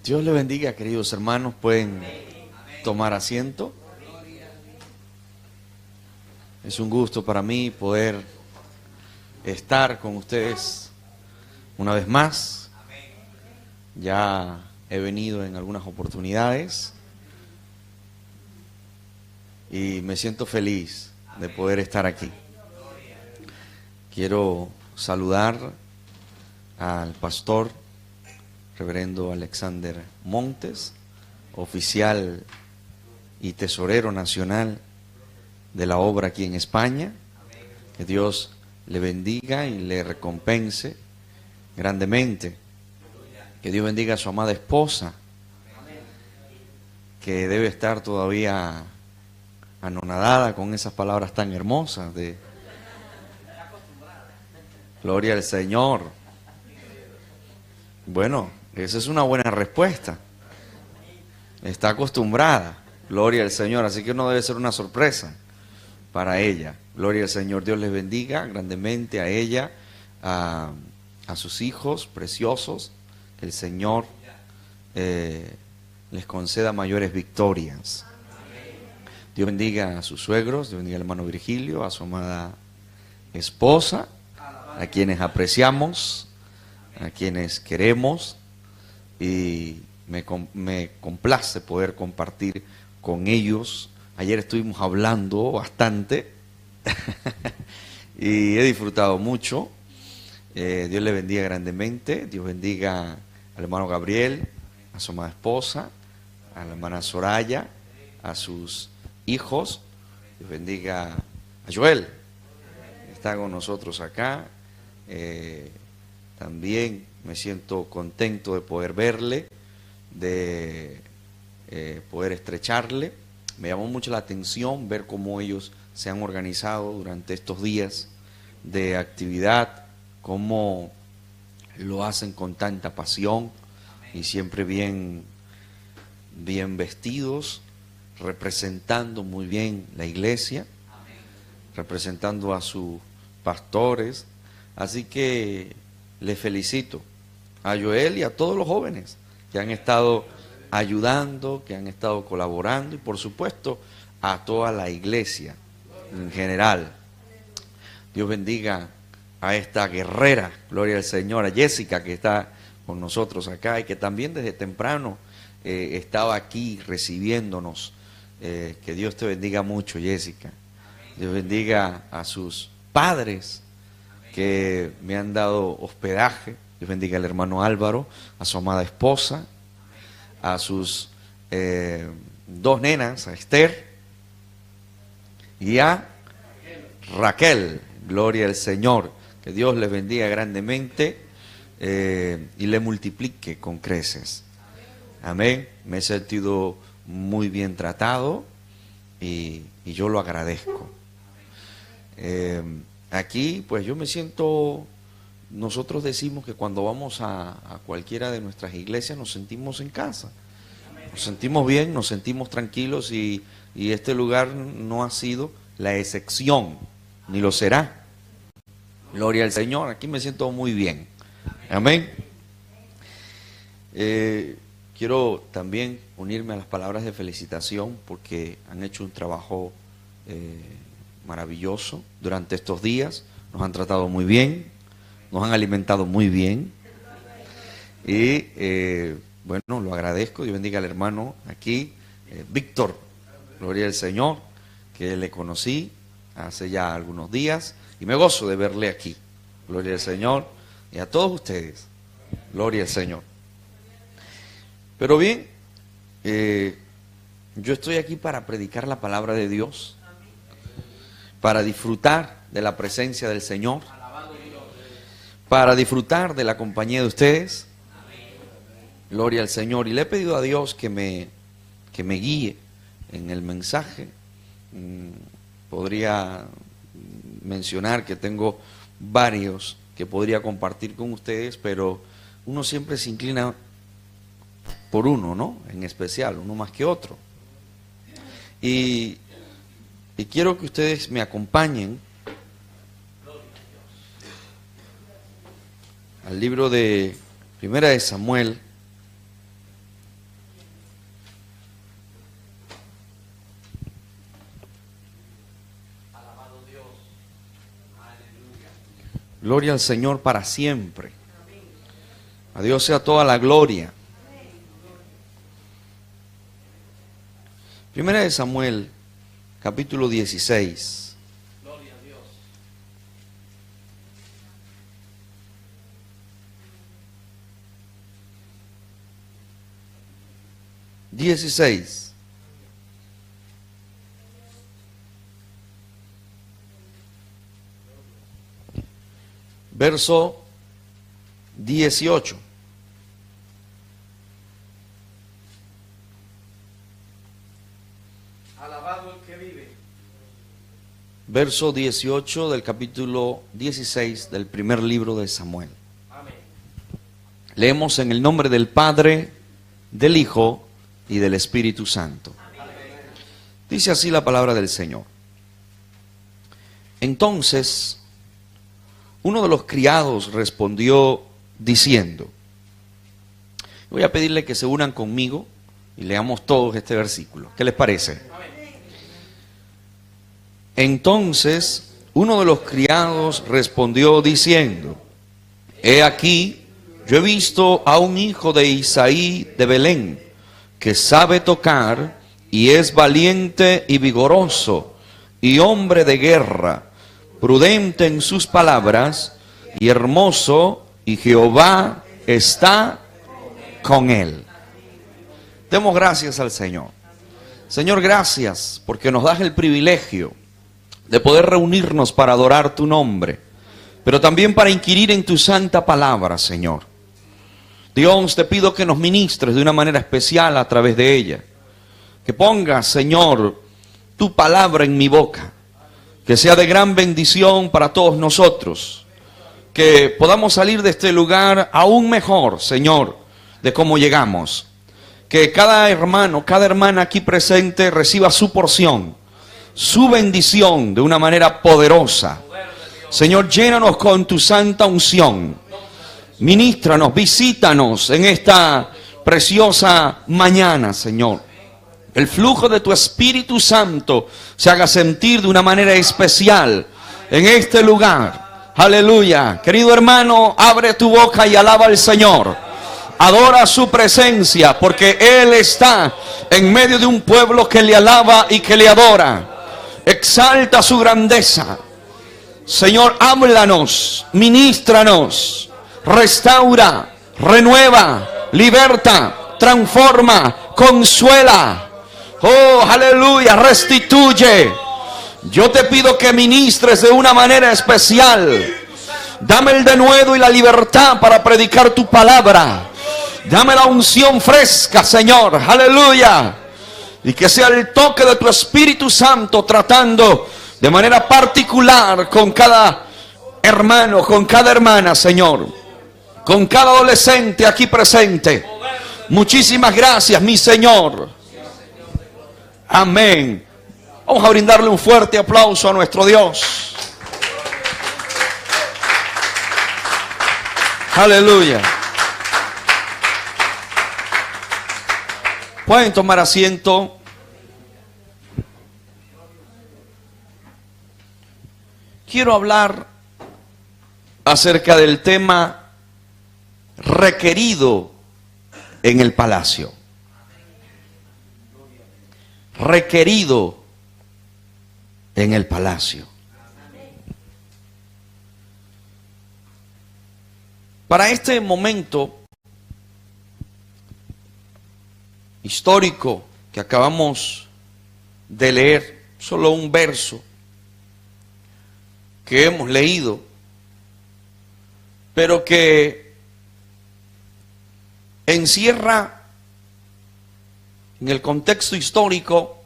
Dios le bendiga, queridos hermanos. Pueden tomar asiento. Es un gusto para mí poder estar con ustedes una vez más. Ya he venido en algunas oportunidades y me siento feliz de poder estar aquí. Quiero saludar al pastor reverendo Alexander Montes, oficial y tesorero nacional de la obra aquí en España. Que Dios le bendiga y le recompense grandemente. Que Dios bendiga a su amada esposa, que debe estar todavía anonadada con esas palabras tan hermosas de gloria al Señor. Bueno, esa es una buena respuesta. Está acostumbrada, gloria al Señor, así que no debe ser una sorpresa para ella. Gloria al Señor. Dios les bendiga grandemente a ella, a sus hijos preciosos. Que el Señor les conceda mayores victorias. Dios bendiga a sus suegros, Dios bendiga al hermano Virgilio, a su amada esposa, a quienes apreciamos, a quienes queremos, y me complace poder compartir con ellos. Ayer estuvimos hablando bastante y he disfrutado mucho. Dios le bendiga grandemente. Dios bendiga al hermano Gabriel, a su amada esposa, a la hermana Soraya, a sus hijos. Dios bendiga a Joel, que está con nosotros acá. También me siento contento de poder verle, de poder estrecharle. Me llamó mucho la atención ver cómo ellos se han organizado durante estos días de actividad, cómo lo hacen con tanta pasión y siempre bien vestidos, representando muy bien la iglesia, representando a sus pastores. Así que les felicito a Joel y a todos los jóvenes que han estado ayudando, que han estado colaborando, y por supuesto a toda la iglesia en general. Dios bendiga a esta guerrera, gloria al Señor, a Jessica, que está con nosotros acá y que también desde temprano estaba aquí recibiéndonos. Que Dios te bendiga mucho, Jessica. Dios bendiga a sus padres que me han dado hospedaje. Dios bendiga al hermano Álvaro, a su amada esposa, a sus dos nenas, a Esther y a Raquel. Gloria al Señor. Que Dios les bendiga grandemente y le multiplique con creces. Amén. Me he sentido muy bien tratado y yo lo agradezco. Aquí pues yo me siento, nosotros decimos que cuando vamos a cualquiera de nuestras iglesias nos sentimos en casa, nos sentimos bien, nos sentimos tranquilos, y este lugar no ha sido la excepción, ni lo será. Gloria al Señor, aquí me siento muy bien. Amén. Quiero también unirme a las palabras de felicitación porque han hecho un trabajo maravilloso durante estos días. Nos han tratado muy bien, nos han alimentado muy bien y bueno, lo agradezco. Dios bendiga al hermano aquí, Víctor, gloria al Señor, que le conocí hace ya algunos días y me gozo de verle aquí. Gloria al Señor, y a todos ustedes, gloria al Señor. Pero bien, yo estoy aquí para predicar la palabra de Dios, para disfrutar de la presencia del Señor, para disfrutar de la compañía de ustedes. Gloria al Señor. Y le he pedido a Dios que me guíe en el mensaje. Podría mencionar que tengo varios que podría compartir con ustedes, pero uno siempre se inclina por uno, ¿no? En especial, uno más que otro. Y quiero que ustedes me acompañen al libro de Primera de Samuel, Gloria al Señor para siempre. A Dios sea toda la gloria. Primera de Samuel, capítulo 16. Gloria a Dios. 16. Verso 18. Alabado el que vive. Verso 18 del capítulo 16 del primer libro de Samuel. Amén. Leemos en el nombre del Padre, del Hijo y del Espíritu Santo. Amén. Dice así la palabra del Señor. Entonces, uno de los criados respondió diciendo, voy a pedirle que se unan conmigo y leamos todos este versículo. ¿Qué les parece? Entonces, uno de los criados respondió diciendo, he aquí, yo he visto a un hijo de Isaí de Belén, que sabe tocar y es valiente y vigoroso y hombre de guerra, prudente en sus palabras y hermoso, y Jehová está con él. Demos gracias al Señor. Señor, gracias porque nos das el privilegio de poder reunirnos para adorar tu nombre, pero también para inquirir en tu santa palabra, Señor. Dios, te pido que nos ministres de una manera especial a través de ella. Que pongas, Señor, tu palabra en mi boca. Que sea de gran bendición para todos nosotros. Que podamos salir de este lugar aún mejor, Señor, de cómo llegamos. Que cada hermano, cada hermana aquí presente reciba su porción, su bendición de una manera poderosa. Señor, llénanos con tu santa unción. Ministranos, visítanos en esta preciosa mañana, Señor. El flujo de tu Espíritu Santo se haga sentir de una manera especial en este lugar. Aleluya. Querido hermano, abre tu boca y alaba al Señor. Adora su presencia, porque Él está en medio de un pueblo que le alaba y que le adora. Exalta su grandeza. Señor, háblanos, ministranos, restaura, renueva, liberta, transforma, consuela. Oh, aleluya, restituye. Yo te pido que ministres de una manera especial. Dame el denuedo y la libertad para predicar tu palabra. Dame la unción fresca, Señor, aleluya. Y que sea el toque de tu Espíritu Santo tratando de manera particular con cada hermano, con cada hermana, Señor. Con cada adolescente aquí presente. Muchísimas gracias, mi Señor. Amén. Vamos a brindarle un fuerte aplauso a nuestro Dios. Aleluya. Pueden tomar asiento. Quiero hablar acerca del tema requerido en el palacio. Requerido en el palacio. Para este momento histórico que acabamos de leer, solo un verso que hemos leído, pero que encierra en el contexto histórico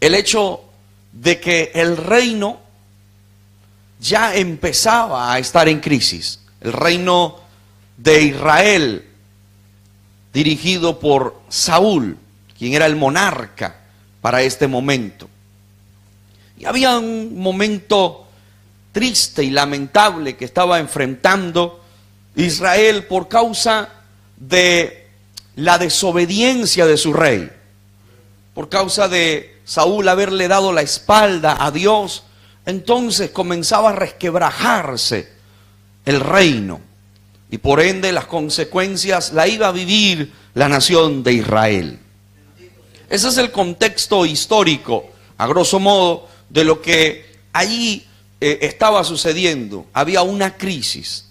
el hecho de que el reino ya empezaba a estar en crisis. El reino de Israel, dirigido por Saúl, quien era el monarca para este momento. Y había un momento triste y lamentable que estaba enfrentando Israel por causa de la desobediencia de su rey, por causa de Saúl haberle dado la espalda a Dios. Entonces comenzaba a resquebrajarse el reino. Y por ende las consecuencias la iba a vivir la nación de Israel. Ese es el contexto histórico, a grosso modo, de lo que allí estaba sucediendo. Había una crisis.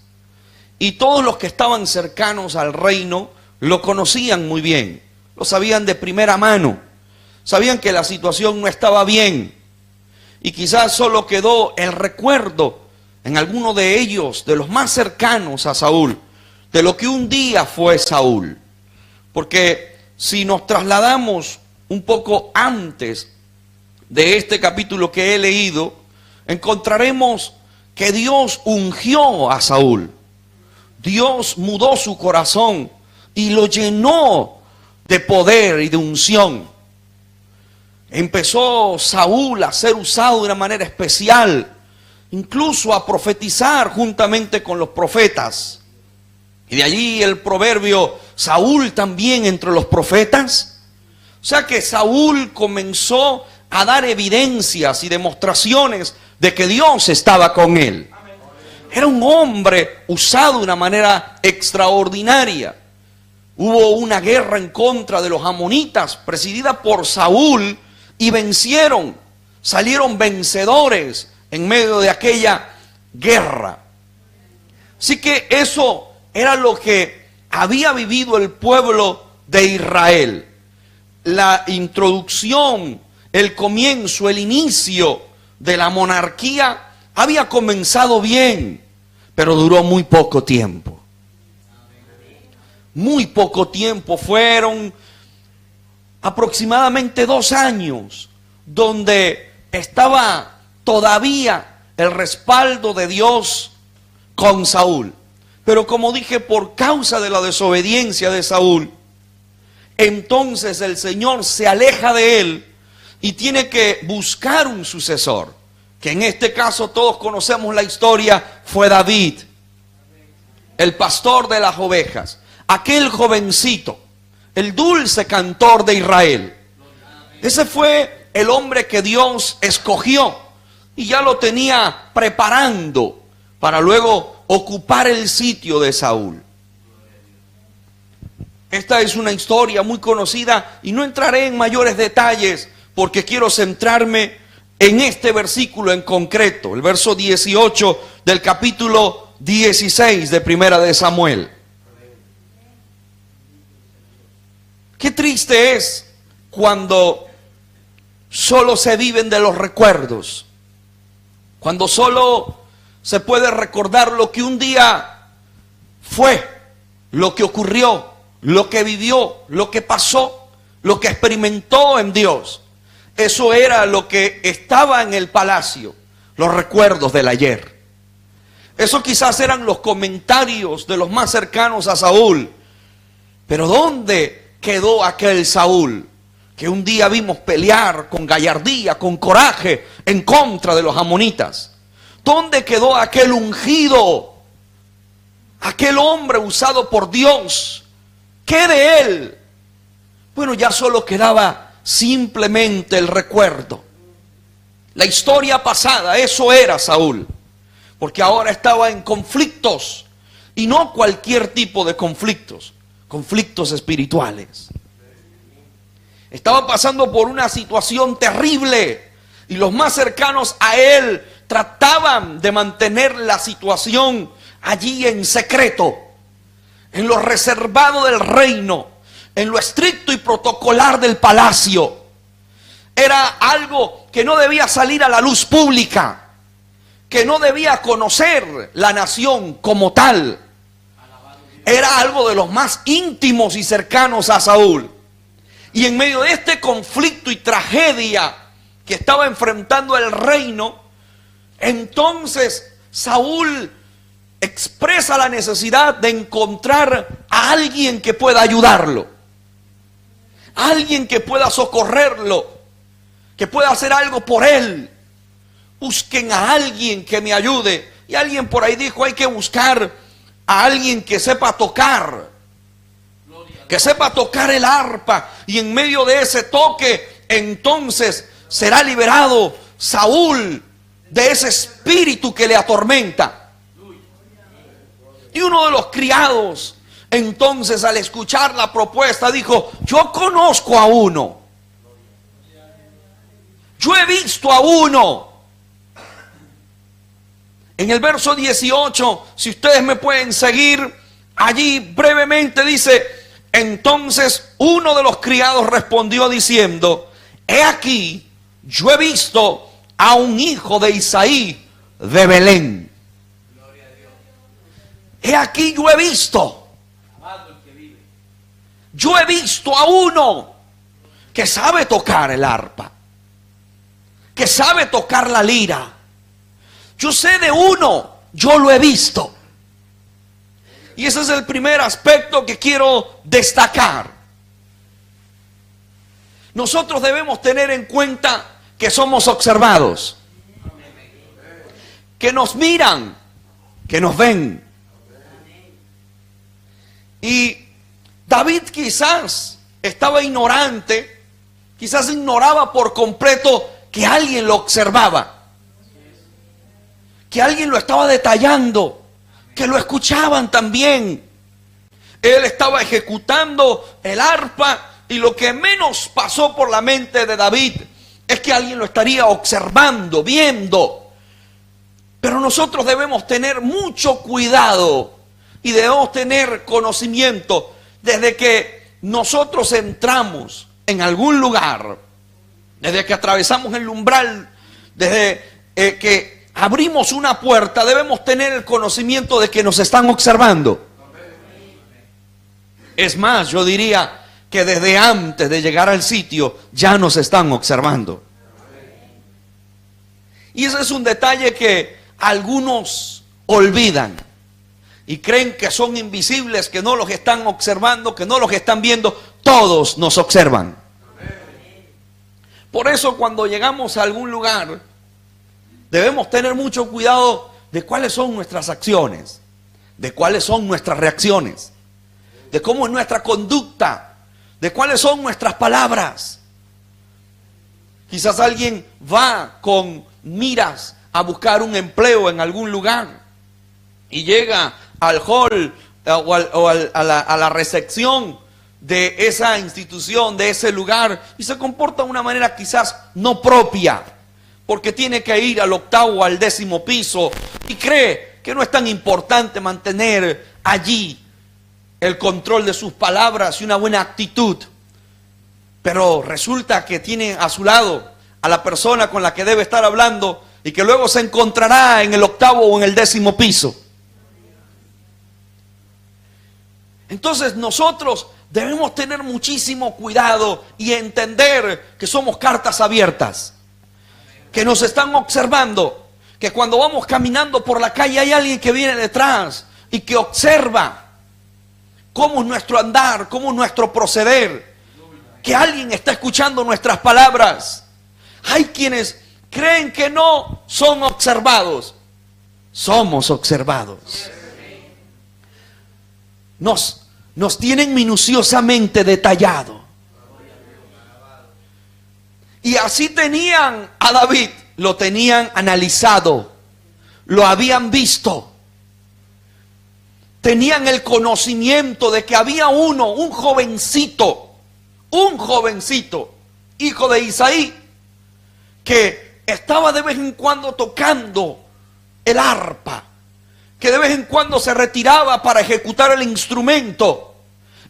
Y todos los que estaban cercanos al reino lo conocían muy bien. Lo sabían de primera mano. Sabían que la situación no estaba bien. Y quizás solo quedó el recuerdo en alguno de ellos, de los más cercanos a Saúl, de lo que un día fue Saúl. Porque si nos trasladamos un poco antes de este capítulo que he leído, encontraremos que Dios ungió a Saúl. Dios mudó su corazón y lo llenó de poder y de unción. Empezó Saúl a ser usado de una manera especial, incluso a profetizar juntamente con los profetas. Y de allí el proverbio, Saúl también entre los profetas. O sea que Saúl comenzó a dar evidencias y demostraciones de que Dios estaba con él. Era un hombre usado de una manera extraordinaria. Hubo una guerra en contra de los amonitas, presidida por Saúl, y vencieron, salieron vencedores en medio de aquella guerra. Así que eso era lo que había vivido el pueblo de Israel. La introducción, el comienzo, el inicio de la monarquía había comenzado bien, pero duró muy poco tiempo. Muy poco tiempo, fueron aproximadamente 2 años, donde estaba todavía el respaldo de Dios con Saúl. Pero como dije, por causa de la desobediencia de Saúl, entonces el Señor se aleja de él y tiene que buscar un sucesor, que en este caso todos conocemos la historia, fue David, el pastor de las ovejas, aquel jovencito, el dulce cantor de Israel. Ese fue el hombre que Dios escogió y ya lo tenía preparando para luego ocupar el sitio de Saúl. Esta es una historia muy conocida y no entraré en mayores detalles porque quiero centrarme en este versículo en concreto, el verso 18 del capítulo 16 de Primera de Samuel. Qué triste es cuando solo se viven de los recuerdos, cuando solo se puede recordar lo que un día fue, lo que ocurrió, lo que vivió, lo que pasó, lo que experimentó en Dios. Eso era lo que estaba en el palacio, los recuerdos del ayer. Eso quizás eran los comentarios de los más cercanos a Saúl. Pero ¿dónde quedó aquel Saúl que un día vimos pelear con gallardía, con coraje en contra de los amonitas? ¿Dónde quedó aquel ungido, aquel hombre usado por Dios? ¿Qué de él? Bueno, ya solo quedaba simplemente el recuerdo. La historia pasada, eso era Saúl. Porque ahora estaba en conflictos, y no cualquier tipo de conflictos, conflictos espirituales. Estaba pasando por una situación terrible, y los más cercanos a él trataban de mantener la situación allí en secreto, en lo reservado del reino, en lo estricto y protocolar del palacio. Era algo que no debía salir a la luz pública, que no debía conocer la nación como tal. Era algo de los más íntimos y cercanos a Saúl. Y en medio de este conflicto y tragedia que estaba enfrentando el reino, entonces Saúl expresa la necesidad de encontrar a alguien que pueda ayudarlo, alguien que pueda socorrerlo, que pueda hacer algo por él. Busquen a alguien que me ayude. Y alguien por ahí dijo, hay que buscar a alguien que sepa tocar, que sepa tocar el arpa, y en medio de ese toque entonces será liberado Saúl de ese espíritu que le atormenta. Y uno de los criados, entonces, al escuchar la propuesta, dijo: yo conozco a uno, yo he visto a uno. En el verso 18, si ustedes me pueden seguir, allí brevemente dice: entonces uno de los criados respondió diciendo: he aquí, yo he visto a un hijo de Isaí de Belén. He aquí, yo he visto. Yo he visto a uno que sabe tocar el arpa, que sabe tocar la lira. Yo sé de uno, yo lo he visto. Y ese es el primer aspecto que quiero destacar. Nosotros debemos tener en cuenta que somos observados, que nos miran, que nos ven. Y David quizás estaba ignorante, quizás ignoraba por completo que alguien lo observaba, que alguien lo estaba detallando, que lo escuchaban también. Él estaba ejecutando el arpa y lo que menos pasó por la mente de David es que alguien lo estaría observando, viendo. Pero nosotros debemos tener mucho cuidado y debemos tener conocimiento desde que nosotros entramos en algún lugar, desde que atravesamos el umbral, desde que abrimos una puerta, debemos tener el conocimiento de que nos están observando. Es más, yo diría que desde antes de llegar al sitio ya nos están observando. Y ese es un detalle que algunos olvidan y creen que son invisibles, que no los están observando, que no los están viendo. Todos nos observan. Por eso cuando llegamos a algún lugar debemos tener mucho cuidado de cuáles son nuestras acciones, de cuáles son nuestras reacciones, de cómo es nuestra conducta, de cuáles son nuestras palabras. Quizás alguien va con miras a buscar un empleo en algún lugar y llega al hall a la recepción de esa institución, de ese lugar, y se comporta de una manera quizás no propia, porque tiene que ir al 8º o al 10º piso y cree que no es tan importante mantener allí el control de sus palabras y una buena actitud. Pero resulta que tiene a su lado a la persona con la que debe estar hablando y que luego se encontrará en el 8º o en el 10º piso. Entonces nosotros debemos tener muchísimo cuidado y entender que somos cartas abiertas, que nos están observando, que cuando vamos caminando por la calle hay alguien que viene detrás y que observa cómo es nuestro andar, cómo es nuestro proceder, que alguien está escuchando nuestras palabras. Hay quienes creen que no son observados. Somos observados. Nos tienen minuciosamente detallado. Y así tenían a David, lo tenían analizado, lo habían visto. Tenían el conocimiento de que había un jovencito, hijo de Isaí, que estaba de vez en cuando tocando el arpa, que de vez en cuando se retiraba para ejecutar el instrumento.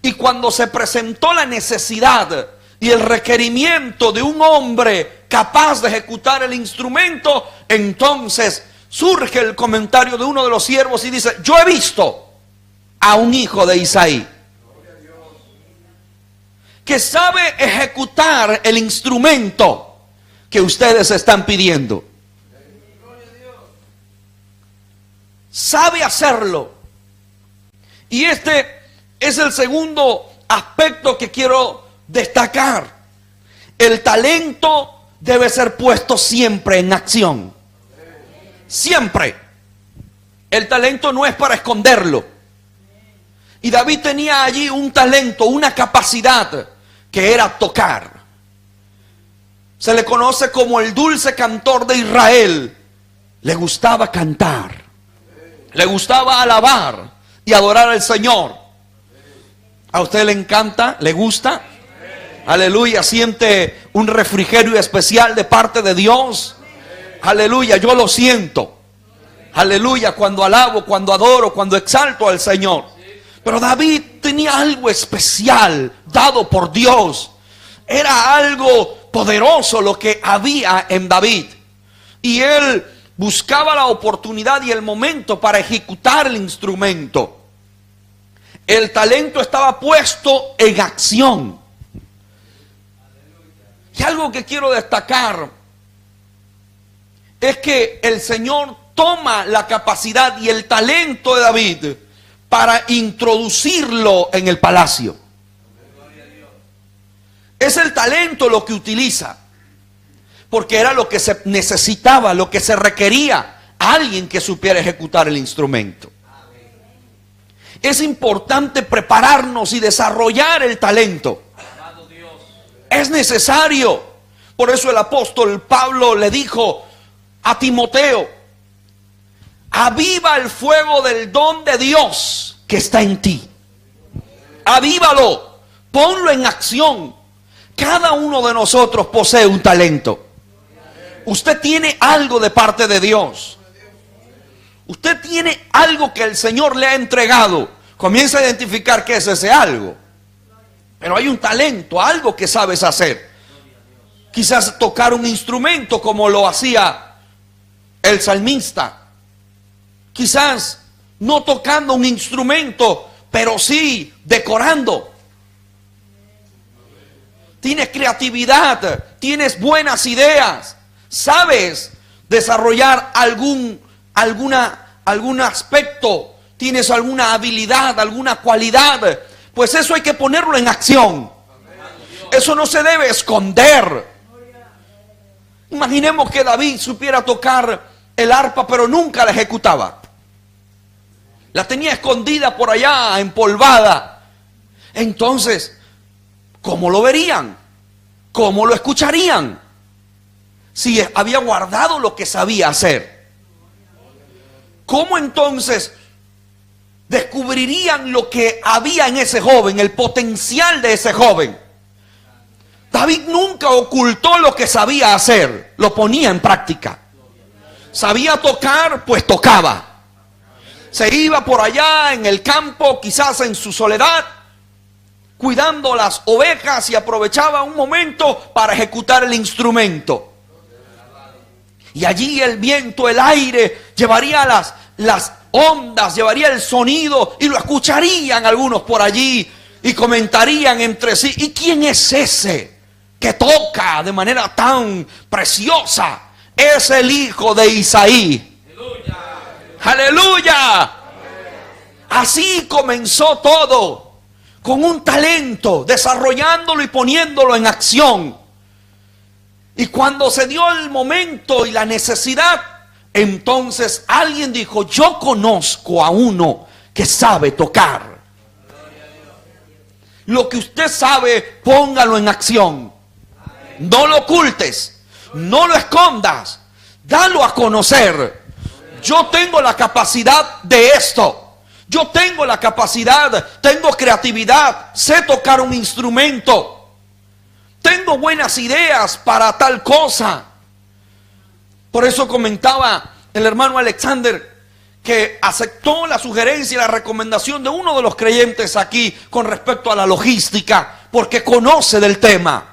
Y cuando se presentó la necesidad y el requerimiento de un hombre capaz de ejecutar el instrumento, entonces surge el comentario de uno de los siervos y dice: yo he visto a un hijo de Isaí que sabe ejecutar el instrumento que ustedes están pidiendo. Sabe hacerlo. Y este es el segundo aspecto que quiero destacar. El talento debe ser puesto siempre en acción. Siempre. El talento no es para esconderlo. Y David tenía allí un talento, una capacidad, que era tocar. Se le conoce como el dulce cantor de Israel. Le gustaba cantar, le gustaba alabar, y adorar al Señor. ¿A usted le encanta? ¿Le gusta? Aleluya, siente un refrigerio especial de parte de Dios. Aleluya, yo lo siento. Aleluya, cuando alabo, cuando adoro, cuando exalto al Señor. Pero David tenía algo especial dado por Dios. Era algo poderoso lo que había en David. Y él buscaba la oportunidad y el momento para ejecutar el instrumento. El talento estaba puesto en acción. Y algo que quiero destacar es que el Señor toma la capacidad y el talento de David para introducirlo en el palacio. Es el talento lo que utiliza, porque era lo que se necesitaba, lo que se requería, alguien que supiera ejecutar el instrumento. Es importante prepararnos y desarrollar el talento. Es necesario. Por eso el apóstol Pablo le dijo a Timoteo: aviva el fuego del don de Dios que está en ti. Avívalo, ponlo en acción. Cada uno de nosotros posee un talento. Usted tiene algo de parte de Dios. Usted tiene algo que el Señor le ha entregado. Comienza a identificar qué es ese algo. Pero hay un talento, algo que sabes hacer. Quizás tocar un instrumento como lo hacía el salmista. Quizás no tocando un instrumento, pero sí decorando. Tienes creatividad, tienes buenas ideas, sabes desarrollar algún aspecto, tienes alguna habilidad, alguna cualidad. Pues eso hay que ponerlo en acción. Eso no se debe esconder. Imaginemos que David supiera tocar el arpa, pero nunca la ejecutaba. La tenía escondida por allá, empolvada. Entonces, ¿cómo lo verían? ¿Cómo lo escucharían? Si había guardado lo que sabía hacer. ¿Cómo entonces descubrirían lo que había en ese joven, el potencial de ese joven? David nunca ocultó lo que sabía hacer, lo ponía en práctica. Sabía tocar, pues tocaba. Se iba por allá en el campo, quizás en su soledad, cuidando las ovejas, y aprovechaba un momento para ejecutar el instrumento. Y allí el viento, el aire, llevaría las ondas, llevaría el sonido, y lo escucharían algunos por allí y comentarían entre sí: ¿y quién es ese que toca de manera tan preciosa? Es el hijo de Isaí. ¡Aleluya! Así comenzó todo, con un talento, desarrollándolo y poniéndolo en acción. Y cuando se dio el momento y la necesidad, entonces alguien dijo: yo conozco a uno que sabe tocar. Lo que usted sabe, póngalo en acción. No lo ocultes, no lo escondas, dalo a conocer. Yo tengo la capacidad de esto. Yo tengo la capacidad, tengo creatividad, sé tocar un instrumento, tengo buenas ideas para tal cosa. Por eso comentaba el hermano Alexander que aceptó la sugerencia y la recomendación de uno de los creyentes aquí con respecto a la logística, porque conoce del tema.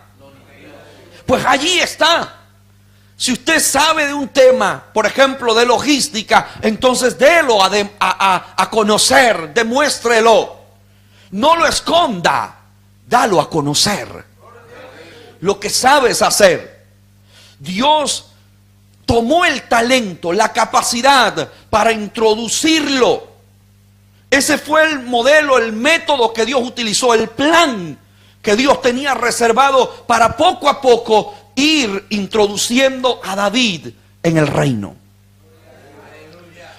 Pues allí está. Si usted sabe de un tema, por ejemplo, de logística, entonces délo a conocer, demuéstrelo. No lo esconda, dalo a conocer. Lo que sabes hacer. Dios tomó el talento, la capacidad para introducirlo. Ese fue el modelo, el método que Dios utilizó, el plan que Dios tenía reservado para poco a poco ir introduciendo a David en el reino.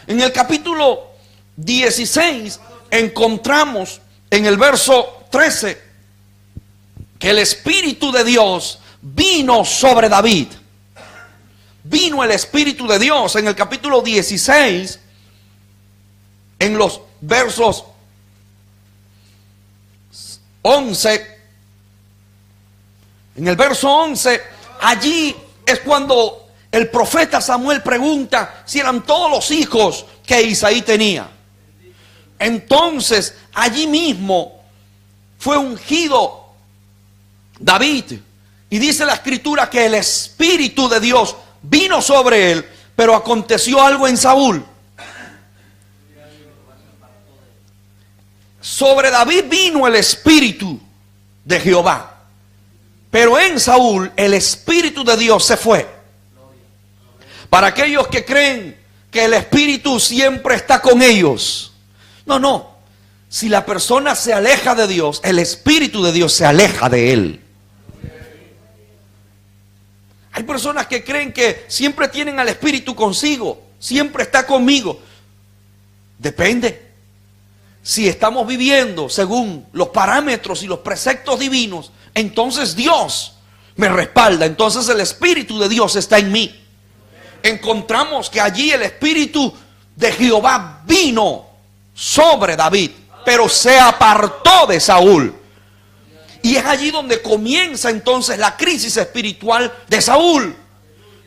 En el capítulo 16 encontramos en el verso 13 que el Espíritu de Dios vino sobre David. Vino el Espíritu de Dios en el capítulo 16, en los versos 11, en el verso 11, allí es cuando el profeta Samuel pregunta si eran todos los hijos que Isaí tenía. Entonces, allí mismo fue ungido David. Y dice la escritura que el Espíritu de Dios vino sobre él, pero aconteció algo en Saúl. Sobre David vino el Espíritu de Jehová, pero en Saúl el Espíritu de Dios se fue. Para aquellos que creen que el Espíritu siempre está con ellos, no. Si la persona se aleja de Dios, el Espíritu de Dios se aleja de él. Hay personas que creen que siempre tienen al Espíritu consigo, siempre está conmigo. Depende. Si estamos viviendo según los parámetros y los preceptos divinos, entonces Dios me respalda, entonces el Espíritu de Dios está en mí. Encontramos que allí el Espíritu de Jehová vino sobre David, pero se apartó de Saúl. Y es allí donde comienza entonces la crisis espiritual de Saúl.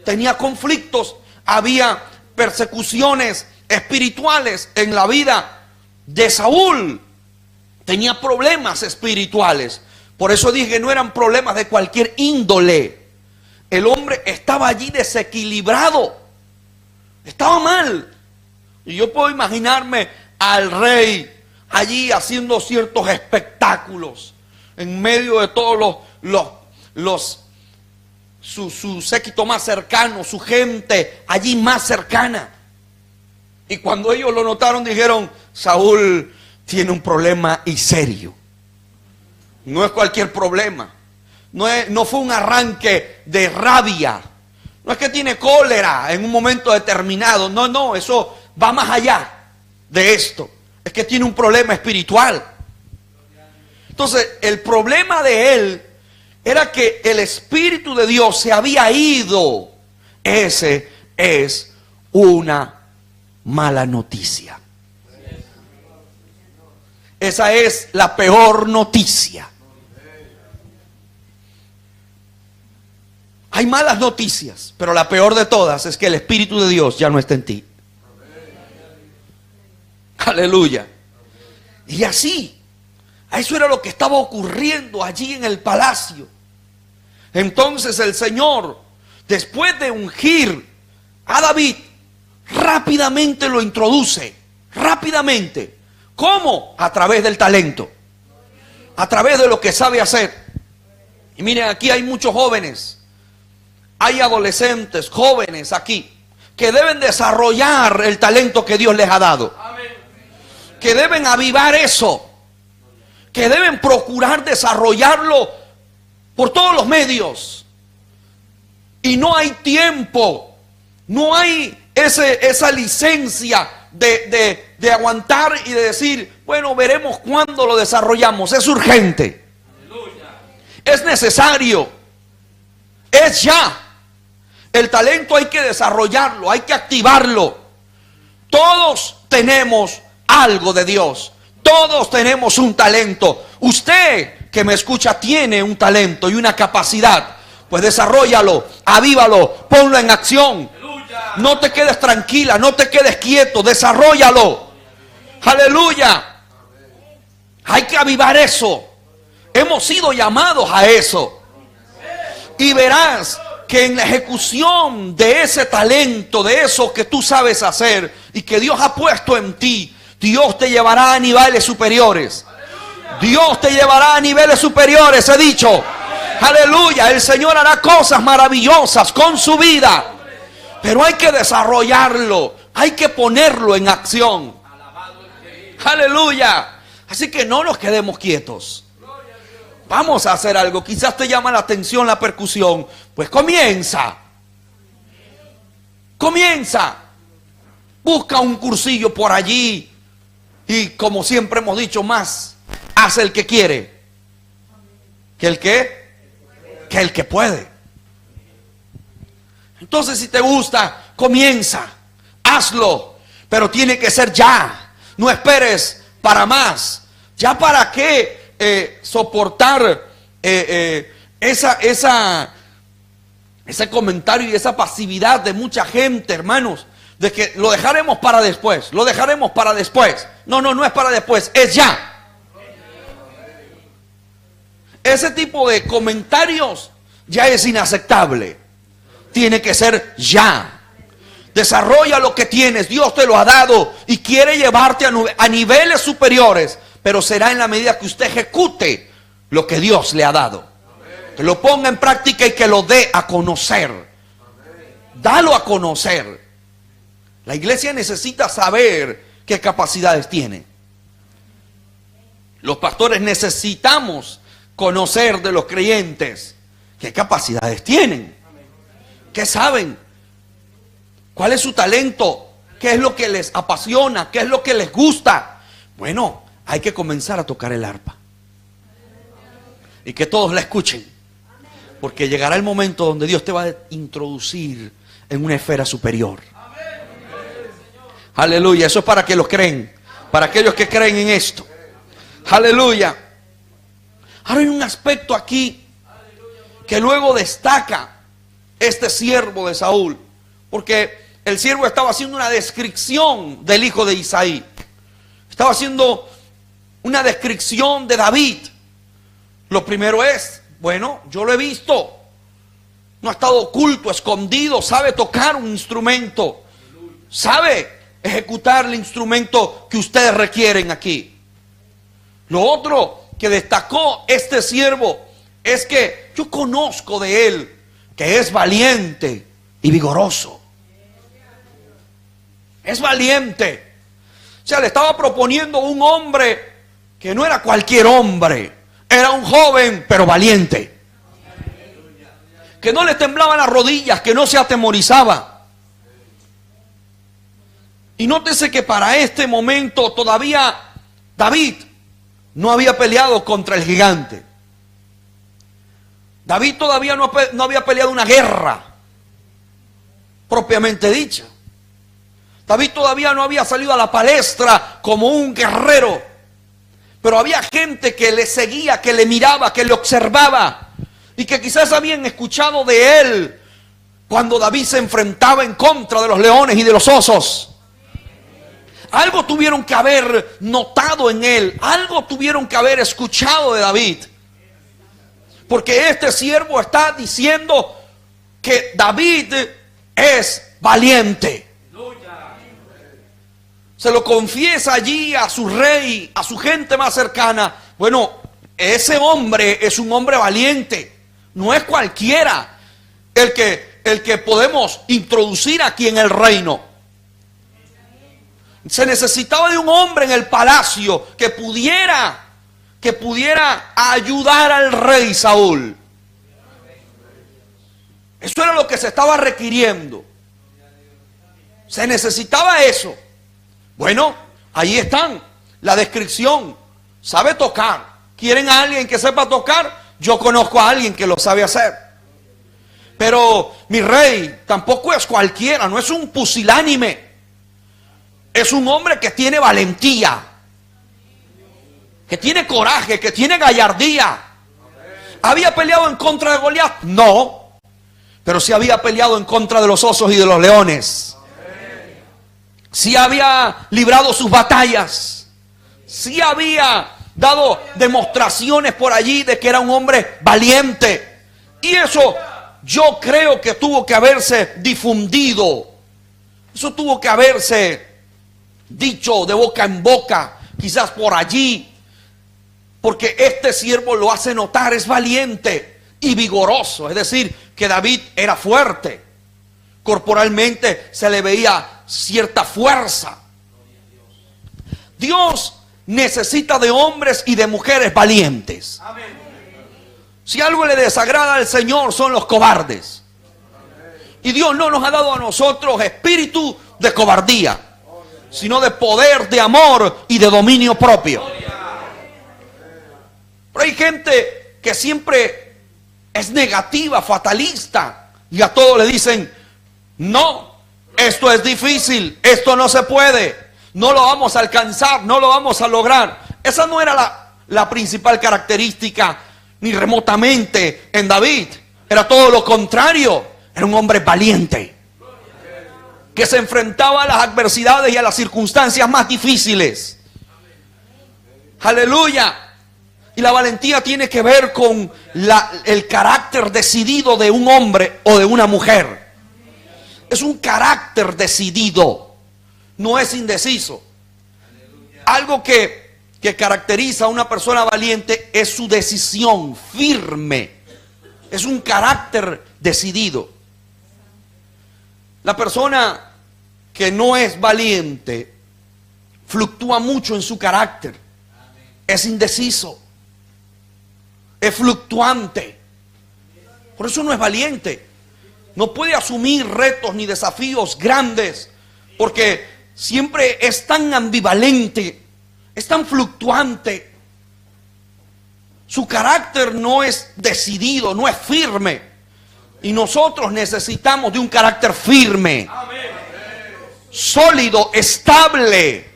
Tenía conflictos, había persecuciones espirituales en la vida de Saúl. Tenía problemas espirituales. Por eso dije, no eran problemas de cualquier índole. El hombre estaba allí desequilibrado, estaba mal. Y yo puedo imaginarme al rey allí haciendo ciertos espectáculos en medio de todos su séquito más cercano, su gente allí más cercana. Y cuando ellos lo notaron, dijeron: Saúl tiene un problema y serio. No es cualquier problema. No fue un arranque de rabia. No es que tiene cólera en un momento determinado. No, eso va más allá de esto. Es que tiene un problema espiritual. Entonces, el problema de él era que el Espíritu de Dios se había ido. Ese es una mala noticia. Esa es la peor noticia. Hay malas noticias, pero la peor de todas es que el Espíritu de Dios ya no está en ti. Aleluya. Y así, eso era lo que estaba ocurriendo allí en el palacio. Entonces el Señor, después de ungir a David, rápidamente lo introduce. Rápidamente. ¿Cómo? A través del talento. A través de lo que sabe hacer. Y miren, aquí hay muchos jóvenes. Hay adolescentes, jóvenes aquí, que deben desarrollar el talento que Dios les ha dado. Que deben avivar eso. Que deben procurar desarrollarlo por todos los medios. Y no hay tiempo. No hay esa licencia de aguantar y de decir, bueno, veremos cuándo lo desarrollamos. Es urgente. Es necesario. Es ya. El talento hay que desarrollarlo, hay que activarlo. Todos tenemos algo de Dios. Todos tenemos un talento. Usted que me escucha tiene un talento y una capacidad. Pues desarróllalo, avívalo, ponlo en acción. No te quedes tranquila, no te quedes quieto, desarróllalo. Aleluya. Hay que avivar eso. Hemos sido llamados a eso. Y verás que en la ejecución de ese talento, de eso que tú sabes hacer y que Dios ha puesto en ti, Dios te llevará a niveles superiores. Dios te llevará a niveles superiores, he dicho. Aleluya, el Señor hará cosas maravillosas con su vida. Pero hay que desarrollarlo, hay que ponerlo en acción. Aleluya. Así que no nos quedemos quietos. Vamos a hacer algo. Quizás te llama la atención la percusión. Pues comienza. Comienza. Busca un cursillo por allí. Y como siempre hemos dicho, más hace el que quiere que el que puede. Entonces, si te gusta, comienza. Hazlo. Pero tiene que ser ya. No esperes para más. ¿Ya para qué soportar ese comentario y esa pasividad de mucha gente, hermanos? De que lo dejaremos para después, lo dejaremos para después. No, no es para después, es ya. Ese tipo de comentarios ya es inaceptable. Tiene que ser ya. Desarrolla lo que tienes, Dios te lo ha dado y quiere llevarte a niveles superiores, pero será en la medida que usted ejecute lo que Dios le ha dado. Que lo ponga en práctica y que lo dé a conocer. Dalo a conocer. La iglesia necesita saber qué capacidades tiene. Los pastores necesitamos conocer de los creyentes qué capacidades tienen, qué saben, cuál es su talento, qué es lo que les apasiona, qué es lo que les gusta. Bueno, hay que comenzar a tocar el arpa y que todos la escuchen, porque llegará el momento donde Dios te va a introducir en una esfera superior. Aleluya, eso es para que lo creen, para aquellos que creen en esto. Aleluya. Ahora hay un aspecto aquí que luego destaca este siervo de Saúl, porque el siervo estaba haciendo una descripción del hijo de Isaí. Estaba haciendo una descripción de David. Lo primero es, bueno, yo lo he visto. No ha estado oculto, escondido, sabe tocar un instrumento, sabe ejecutar el instrumento que ustedes requieren aquí. Lo otro que destacó este siervo es que yo conozco de él que es valiente y vigoroso. Es valiente. O sea, le estaba proponiendo un hombre que no era cualquier hombre. Era un joven pero valiente, que no le temblaban las rodillas, que no se atemorizaba. Y nótese que para este momento todavía David no había peleado contra el gigante. David todavía no había peleado una guerra propiamente dicha. David todavía no había salido a la palestra como un guerrero. Pero había gente que le seguía, que le miraba, que le observaba, y que quizás habían escuchado de él cuando David se enfrentaba en contra de los leones y de los osos. Algo tuvieron que haber notado en él, algo tuvieron que haber escuchado de David, porque este siervo está diciendo que David es valiente. Se lo confiesa allí a su rey, a su gente más cercana. Bueno, ese hombre es un hombre valiente, no es cualquiera el que podemos introducir aquí en el reino. Se necesitaba de un hombre en el palacio que pudiera ayudar al rey Saúl. Eso era lo que se estaba requiriendo. Se necesitaba eso. Bueno, ahí están, la descripción. Sabe tocar. ¿Quieren a alguien que sepa tocar? Yo conozco a alguien que lo sabe hacer. Pero mi rey tampoco es cualquiera, no es un pusilánime. Es un hombre que tiene valentía, que tiene coraje, que tiene gallardía. ¿Había peleado en contra de Goliat? No, pero sí había peleado en contra de los osos y de los leones. Sí había librado sus batallas. Sí había dado demostraciones por allí de que era un hombre valiente. Y eso yo creo que tuvo que haberse difundido. Eso tuvo que haberse dicho de boca en boca, quizás por allí, porque este siervo lo hace notar, es valiente y vigoroso. Es decir, que David era fuerte, corporalmente se le veía cierta fuerza. Dios necesita de hombres y de mujeres valientes. Si algo le desagrada al Señor son los cobardes, y Dios no nos ha dado a nosotros espíritu de cobardía, sino de poder, de amor y de dominio propio. Pero hay gente que siempre es negativa, fatalista, y a todo le dicen: no, esto es difícil, esto no se puede. no lo vamos a alcanzar, no lo vamos a lograr. Esa no era la principal característica, ni remotamente, en David. Era todo lo contrario. Era un hombre valiente, que se enfrentaba a las adversidades y a las circunstancias más difíciles. Aleluya. Y la valentía tiene que ver con el carácter decidido de un hombre o de una mujer. Es un carácter decidido, no es indeciso. Algo que caracteriza a una persona valiente es su decisión firme. Es un carácter decidido. La persona que no es valiente fluctúa mucho en su carácter. Es indeciso. Es fluctuante. Por eso no es valiente. No puede asumir retos ni desafíos grandes, porque siempre es tan ambivalente, es tan fluctuante. Su carácter no es decidido, no es firme. Y nosotros necesitamos de un carácter firme, sólido, estable.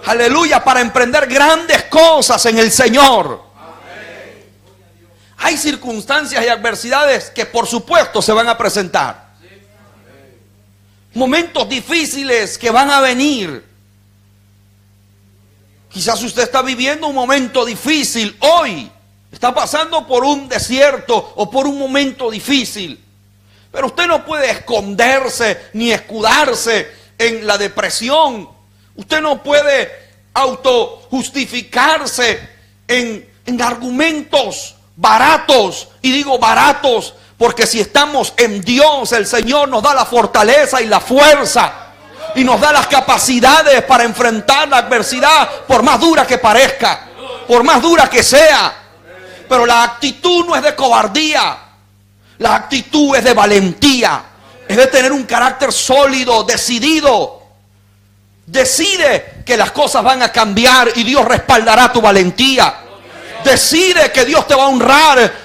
Aleluya, para emprender grandes cosas en el Señor. Hay circunstancias y adversidades que por supuesto se van a presentar. Momentos difíciles que van a venir. Quizás usted está viviendo un momento difícil hoy. Está pasando por un desierto o por un momento difícil. Pero usted no puede esconderse ni escudarse en la depresión. Usted no puede autojustificarse en argumentos baratos. Y digo baratos porque si estamos en Dios, el Señor nos da la fortaleza y la fuerza. Y nos da las capacidades para enfrentar la adversidad, por más dura que parezca, por más dura que sea. Pero la actitud no es de cobardía. La actitud es de valentía. Es de tener un carácter sólido, decidido. Decide que las cosas van a cambiar y Dios respaldará tu valentía. Decide que Dios te va a honrar.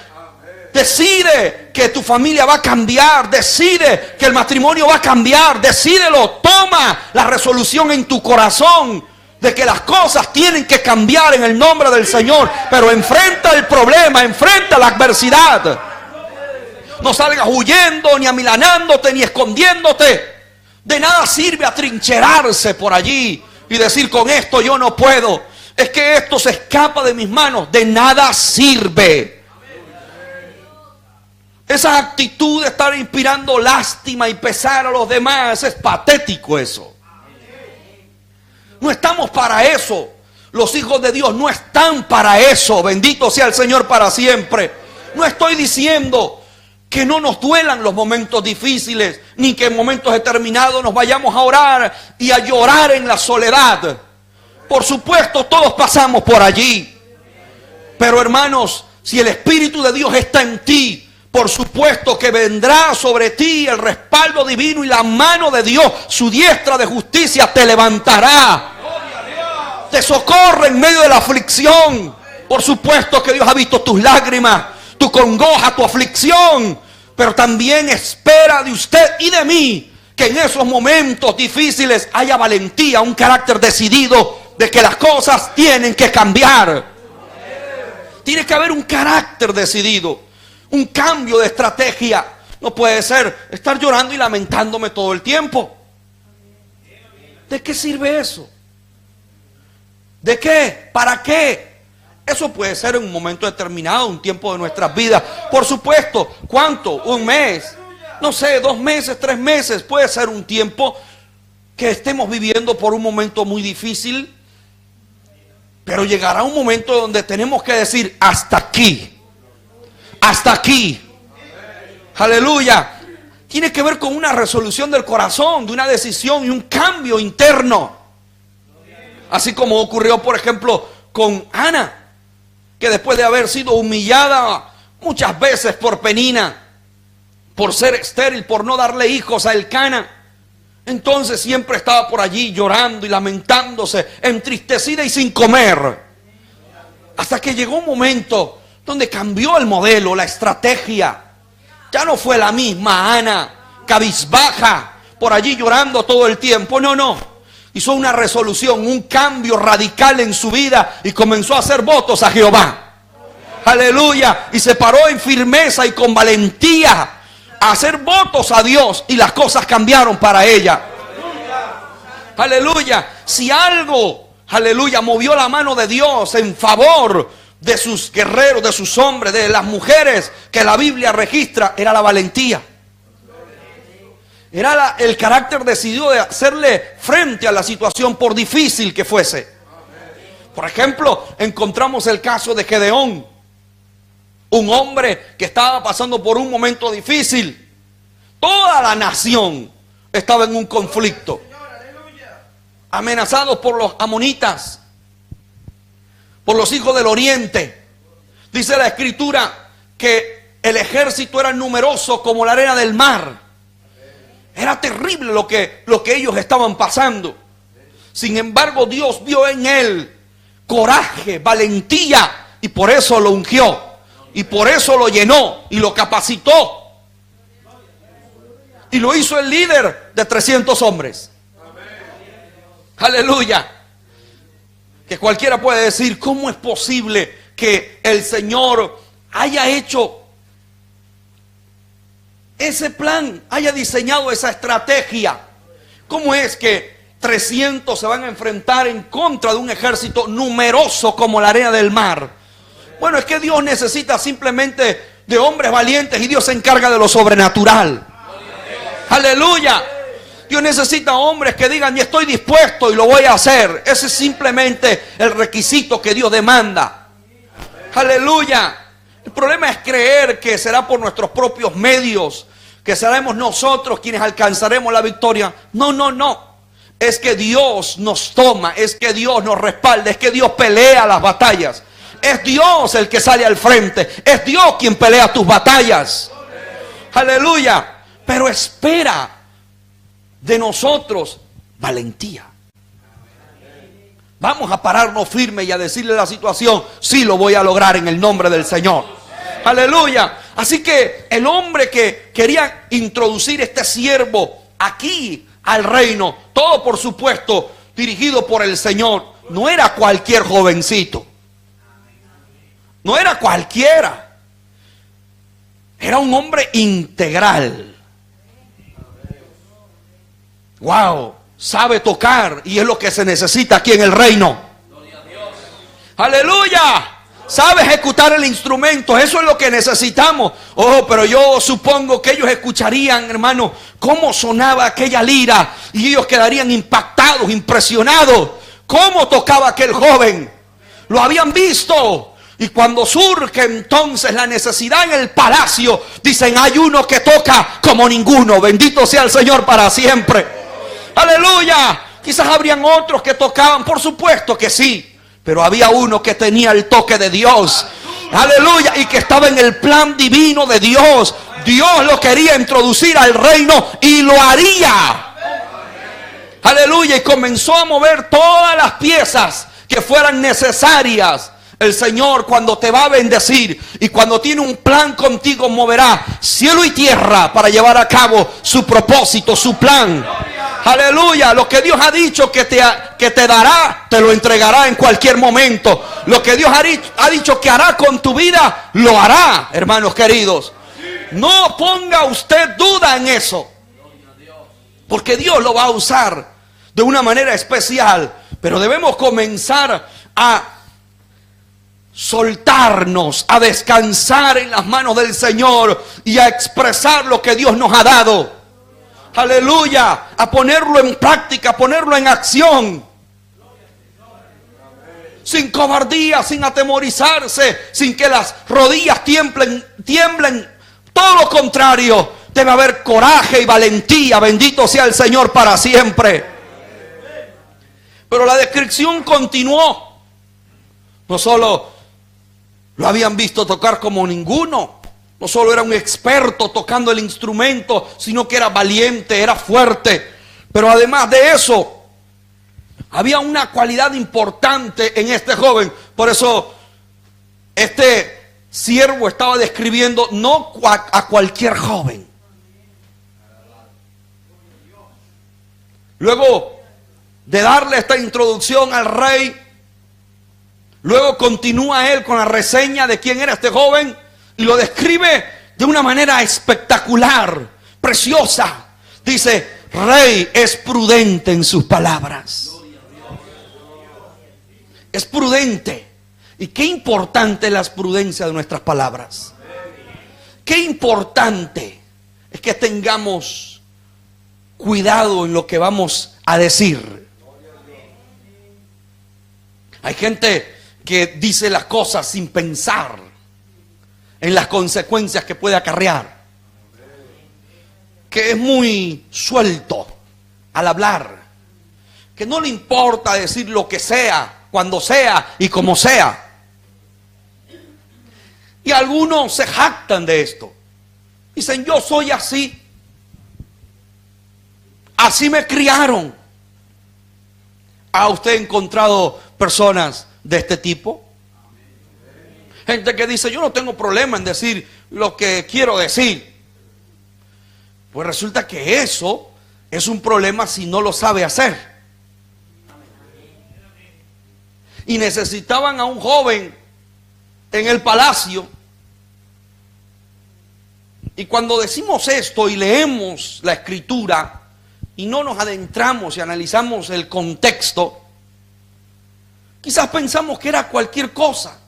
Decide que tu familia va a cambiar. Decide que el matrimonio va a cambiar. Decídelo. Toma la resolución en tu corazón de que las cosas tienen que cambiar en el nombre del Señor. Pero enfrenta el problema, enfrenta la adversidad. No salgas huyendo, ni amilanándote, ni escondiéndote. De nada sirve atrincherarse por allí y decir: con esto yo no puedo. Es que esto se escapa de mis manos. De nada sirve. Esa actitud de estar inspirando lástima y pesar a los demás, es patético eso. No estamos para eso. Los hijos de Dios no están para eso. Bendito sea el Señor para siempre. No estoy diciendo que no nos duelan los momentos difíciles, ni que en momentos determinados nos vayamos a orar y a llorar en la soledad. Por supuesto, todos pasamos por allí. Pero hermanos, si el Espíritu de Dios está en ti, por supuesto que vendrá sobre ti el respaldo divino y la mano de Dios, su diestra de justicia te levantará. Te socorre en medio de la aflicción. Por supuesto que Dios ha visto tus lágrimas, tu congoja, tu aflicción. Pero también espera de usted y de mí que en esos momentos difíciles haya valentía, un carácter decidido de que las cosas tienen que cambiar. Tiene que haber un carácter decidido, un cambio de estrategia. No puede ser estar llorando y lamentándome todo el tiempo. ¿De qué sirve eso? ¿De qué? ¿Para qué? Eso puede ser en un momento determinado, un tiempo de nuestras vidas. Por supuesto, ¿cuánto? ¿Un mes? No sé, 2 meses, 3 meses. Puede ser un tiempo que estemos viviendo por un momento muy difícil. Pero llegará un momento donde tenemos que decir: hasta aquí. Hasta aquí. Aleluya. Tiene que ver con una resolución del corazón, de una decisión y un cambio interno. Así como ocurrió, por ejemplo, con Ana, que después de haber sido humillada muchas veces por Penina, por ser estéril, por no darle hijos a Elcana, entonces siempre estaba por allí llorando y lamentándose, entristecida y sin comer. Hasta que llegó un momento donde cambió el modelo, la estrategia. Ya no fue la misma Ana, cabizbaja, por allí llorando todo el tiempo. No. hizo una resolución, un cambio radical en su vida y comenzó a hacer votos a Jehová. Aleluya. Y se paró en firmeza y con valentía a hacer votos a Dios, y las cosas cambiaron para ella. Aleluya. Si algo, aleluya, movió la mano de Dios en favor de sus guerreros, de sus hombres, de las mujeres que la Biblia registra, era la valentía. Era el carácter decidido de hacerle frente a la situación por difícil que fuese. Por ejemplo, encontramos el caso de Gedeón, un hombre que estaba pasando por un momento difícil. Toda la nación estaba en un conflicto, amenazados por los amonitas, por los hijos del oriente. Dice la escritura que el ejército era numeroso como la arena del mar. Era terrible lo que ellos estaban pasando. Sin embargo, Dios vio en él coraje, valentía, y por eso lo ungió, y por eso lo llenó y lo capacitó, y lo hizo el líder de 300 hombres. Aleluya. Que cualquiera puede decir, ¿cómo es posible que el Señor haya hecho ese plan, haya diseñado esa estrategia? ¿Cómo es que 300 se van a enfrentar en contra de un ejército numeroso como la arena del mar? Bueno, es que Dios necesita simplemente de hombres valientes, y Dios se encarga de lo sobrenatural. Aleluya. Dios necesita hombres que digan, y estoy dispuesto y lo voy a hacer. Ese es simplemente el requisito que Dios demanda. Aleluya. El problema es creer que será por nuestros propios medios, que seremos nosotros quienes alcanzaremos la victoria. No, no, no. Es que Dios nos toma, es que Dios nos respalda, es que Dios pelea las batallas. Es Dios el que sale al frente, es Dios quien pelea tus batallas. Aleluya. Pero espera de nosotros valentía. Vamos a pararnos firme y a decirle a la situación, sí, lo voy a lograr en el nombre del Señor. Aleluya. Así que el hombre que quería introducir este siervo aquí al reino, todo por supuesto dirigido por el Señor, no era cualquier jovencito, no era cualquiera, era un hombre integral. Wow, sabe tocar, y es lo que se necesita aquí en el reino. Aleluya. Sabe ejecutar el instrumento, eso es lo que necesitamos. Oh, pero yo supongo que ellos escucharían, hermano, cómo sonaba aquella lira, y ellos quedarían impactados, impresionados. Cómo tocaba aquel joven. Lo habían visto. Y cuando surge entonces la necesidad en el palacio, dicen, hay uno que toca como ninguno. Bendito sea el Señor para siempre. Aleluya. Quizás habrían otros que tocaban, por supuesto que sí, pero había uno que tenía el toque de Dios. Aleluya. Y que estaba en el plan divino de Dios. Dios lo quería introducir al reino y lo haría. Aleluya. Y comenzó a mover todas las piezas que fueran necesarias. El Señor, cuando te va a bendecir y cuando tiene un plan contigo, moverá cielo y tierra para llevar a cabo su propósito, su plan. Aleluya. Lo que Dios ha dicho que te dará, te lo entregará en cualquier momento. Lo que Dios ha dicho que hará con tu vida, lo hará, hermanos queridos. No ponga usted duda en eso, porque Dios lo va a usar de una manera especial. Pero debemos comenzar a soltarnos, a descansar en las manos del Señor y a expresar lo que Dios nos ha dado. Aleluya. A ponerlo en práctica, a ponerlo en acción. Sin cobardía, sin atemorizarse, sin que las rodillas tiemblen. Todo lo contrario, debe haber coraje y valentía. Bendito sea el Señor para siempre. Pero la descripción continuó. No solo lo habían visto tocar como ninguno, no solo era un experto tocando el instrumento, sino que era valiente, era fuerte. Pero además de eso, había una cualidad importante en este joven. Por eso este siervo estaba describiendo no a cualquier joven. Luego de darle esta introducción al rey, luego continúa él con la reseña de quién era este joven y lo describe de una manera espectacular, preciosa. Dice: rey es prudente en sus palabras. Es prudente. Y qué importante es la prudencia de nuestras palabras. Qué importante es que tengamos cuidado en lo que vamos a decir. Hay gente que dice las cosas sin pensar en las consecuencias que puede acarrear, que es muy suelto al hablar, que no le importa decir lo que sea, cuando sea y como sea. Y algunos se jactan de esto. Dicen: yo soy así. Así me criaron. ¿Ha usted encontrado personas de este tipo? Gente que dice: yo no tengo problema en decir lo que quiero decir. Pues resulta que eso es un problema si no lo sabe hacer. Y necesitaban a un joven en el palacio. Y cuando decimos esto y leemos la escritura y no nos adentramos y analizamos el contexto, quizás pensamos que era cualquier cosa.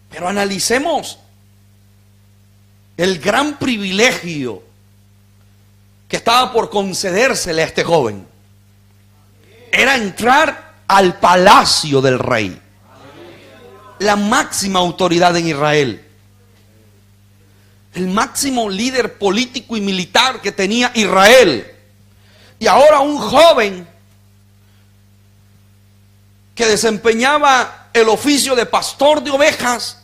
Pero analicemos el gran privilegio que estaba por concedérsele a este joven. Era entrar al palacio del rey, la máxima autoridad en Israel, el máximo líder político y militar que tenía Israel. Y ahora un joven que desempeñaba el oficio de pastor de ovejas,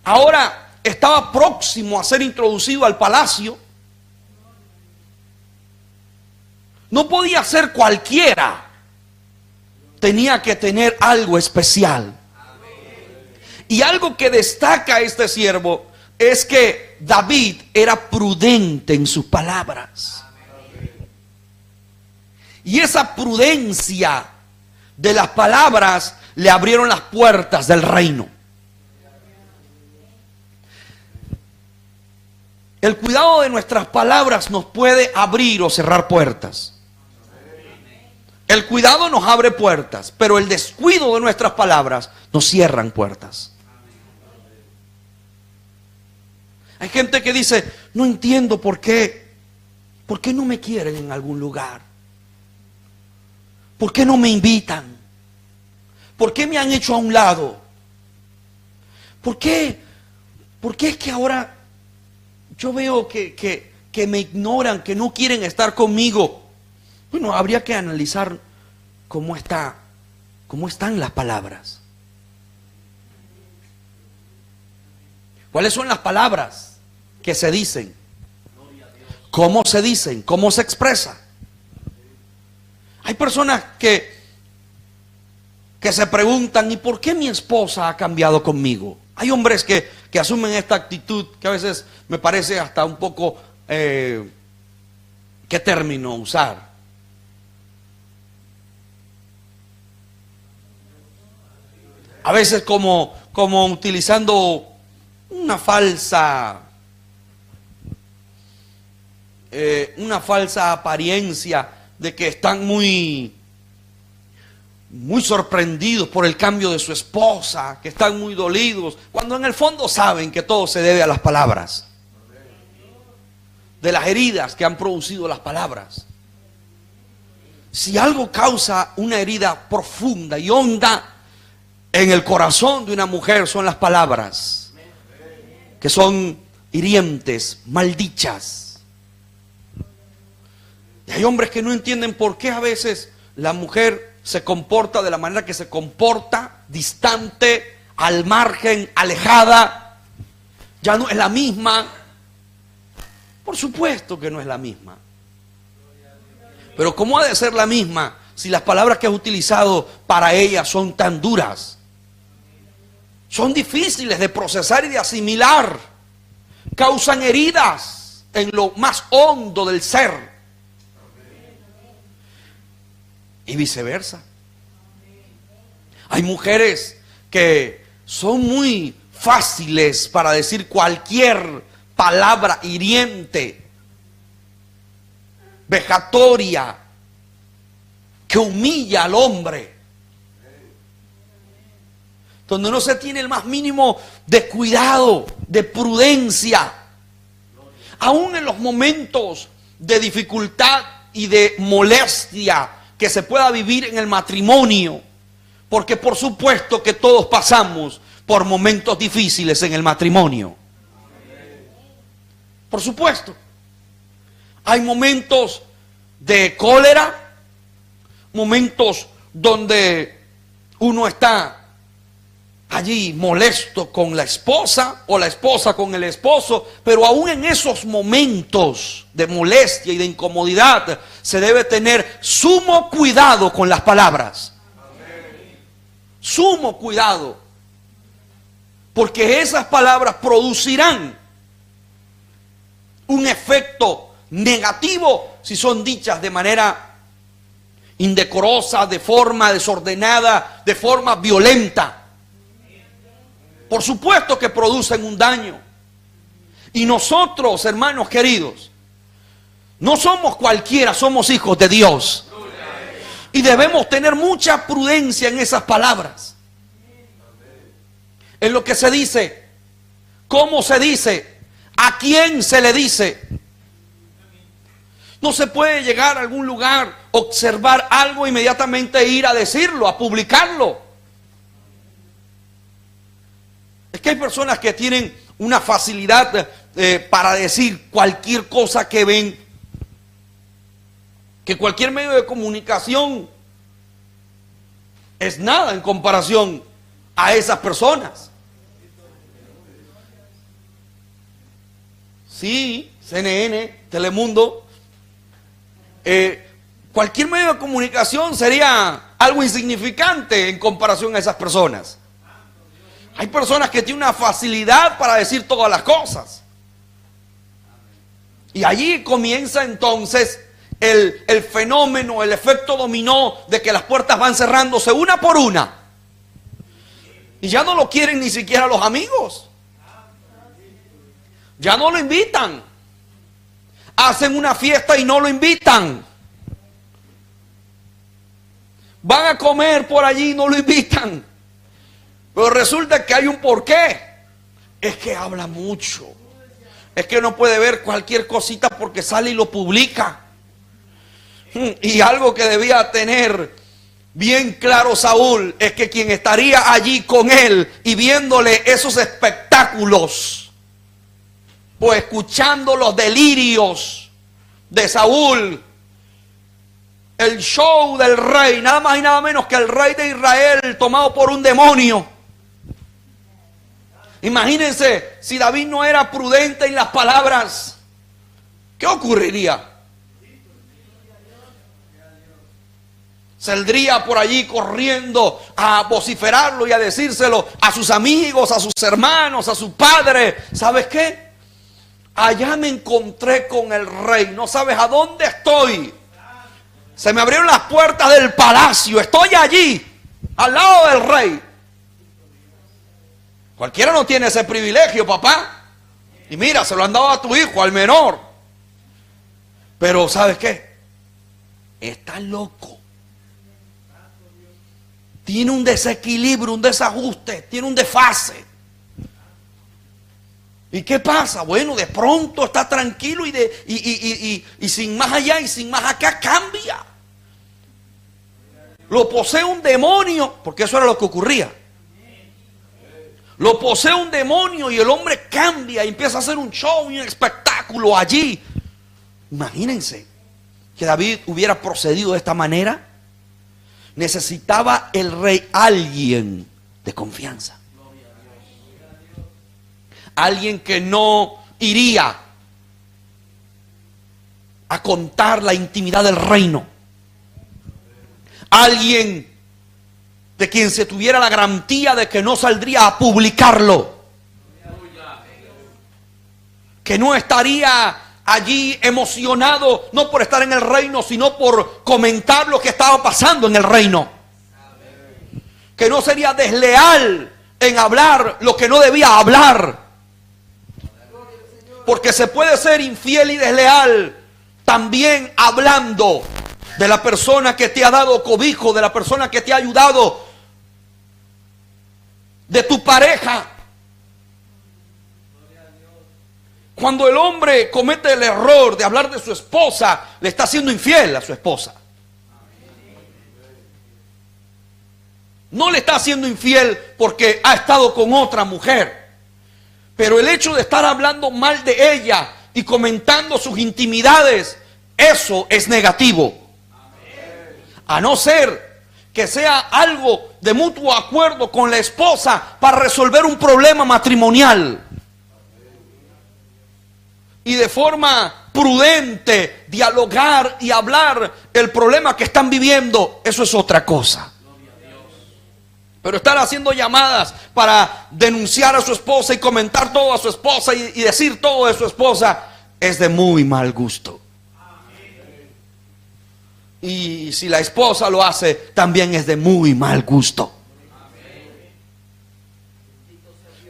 ahora estaba próximo a ser introducido al palacio. No podía ser cualquiera, tenía que tener algo especial. Y algo que destaca a este siervo es que David era prudente en sus palabras. Y esa prudencia de las palabras le abrieron las puertas del reino. El cuidado de nuestras palabras nos puede abrir o cerrar puertas. El cuidado nos abre puertas, pero el descuido de nuestras palabras nos cierran puertas. Hay gente que dice: no entiendo por qué no me quieren en algún lugar. ¿Por qué no me invitan? ¿Por qué me han hecho a un lado? ¿Por qué es que ahora yo veo que me ignoran, que no quieren estar conmigo? Bueno, habría que analizar cómo están las palabras. ¿Cuáles son las palabras que se dicen? ¿Cómo se dicen? ¿Cómo se expresa? Hay personas que se preguntan: ¿y por qué mi esposa ha cambiado conmigo? Hay hombres que asumen esta actitud que a veces me parece hasta un poco, ¿qué término usar? A veces como utilizando una falsa apariencia de que están muy sorprendidos por el cambio de su esposa, que están muy dolidos, cuando en el fondo saben que todo se debe a las palabras, de las heridas que han producido las palabras. Si algo causa una herida profunda y honda en el corazón de una mujer, son las palabras, que son hirientes, maldichas. Y hay hombres que no entienden por qué a veces la mujer se comporta de la manera que se comporta, distante, al margen, alejada. Ya no es la misma. Por supuesto que no es la misma. Pero ¿cómo ha de ser la misma si las palabras que has utilizado para ella son tan duras? Son difíciles de procesar y de asimilar. Causan heridas en lo más hondo del ser. y viceversa. Hay mujeres que son muy fáciles para decir cualquier palabra hiriente, vejatoria, que humilla al hombre, donde no se tiene el más mínimo de cuidado, de prudencia, aún en los momentos de dificultad y de molestia que se pueda vivir en el matrimonio, porque por supuesto que todos pasamos por momentos difíciles en el matrimonio. Por supuesto. Hay momentos de cólera, momentos donde uno está allí molesto con la esposa o la esposa con el esposo, pero aún en esos momentos de molestia y de incomodidad se debe tener sumo cuidado con las palabras. Sumo cuidado, porque esas palabras producirán un efecto negativo si son dichas de manera indecorosa, de forma desordenada, de forma violenta. Por supuesto que producen un daño. Y nosotros, hermanos queridos, no somos cualquiera, somos hijos de Dios. Y debemos tener mucha prudencia en esas palabras. En lo que se dice, cómo se dice, a quién se le dice. No se puede llegar a algún lugar, observar algo, inmediatamente ir a decirlo, a publicarlo. Es que hay personas que tienen una facilidad para decir cualquier cosa que ven, que cualquier medio de comunicación es nada en comparación a esas personas. Sí, CNN, Telemundo, cualquier medio de comunicación sería algo insignificante en comparación a esas personas. Hay personas que tienen una facilidad para decir todas las cosas. Y allí comienza entonces el fenómeno, el efecto dominó de que las puertas van cerrándose una por una. Y ya no lo quieren ni siquiera los amigos. Ya no lo invitan. Hacen una fiesta y no lo invitan. Van a comer por allí y no lo invitan. Pero resulta que hay un porqué. Es que habla mucho. Es que no puede ver cualquier cosita porque sale y lo publica. Y algo que debía tener bien claro Saúl es que quien estaría allí con él y viéndole esos espectáculos o escuchando los delirios de Saúl, el show del rey, nada más y nada menos que el rey de Israel tomado por un demonio. Imagínense si David no era prudente en las palabras, ¿qué ocurriría? Saldría por allí corriendo a vociferarlo y a decírselo a sus amigos, a sus hermanos, a su padre. ¿Sabes qué? Allá me encontré con el rey. No sabes a dónde estoy. Se me abrieron las puertas del palacio. Estoy allí, al lado del rey. Cualquiera no tiene ese privilegio, papá. Y mira, se lo han dado a tu hijo, al menor. Pero ¿sabes qué? Está loco. Tiene un desequilibrio, un desajuste, tiene un desfase. ¿Y qué pasa? Bueno, de pronto está tranquilo y sin más allá y sin más acá cambia. Lo posee un demonio, porque eso era lo que ocurría. Lo posee un demonio y el hombre cambia y empieza a hacer un show y un espectáculo allí. Imagínense que David hubiera procedido de esta manera. Necesitaba el rey alguien de confianza. Alguien que no iría a contar la intimidad del reino. Alguien de quien se tuviera la garantía de que no saldría a publicarlo. Que no estaría allí emocionado, no por estar en el reino, sino por comentar lo que estaba pasando en el reino. Que no sería desleal en hablar lo que no debía hablar. Porque se puede ser infiel y desleal también hablando de la persona que te ha dado cobijo, de la persona que te ha ayudado, de tu pareja. Cuando el hombre comete el error de hablar de su esposa, le está siendo infiel a su esposa. No le está siendo infiel porque ha estado con otra mujer. Pero el hecho de estar hablando mal de ella y comentando sus intimidades, eso es negativo. A no ser que sea algo de mutuo acuerdo con la esposa para resolver un problema matrimonial. Y de forma prudente dialogar y hablar el problema que están viviendo, eso es otra cosa. Pero estar haciendo llamadas para denunciar a su esposa y comentar todo a su esposa y decir todo de su esposa es de muy mal gusto. Y si la esposa lo hace, también es de muy mal gusto.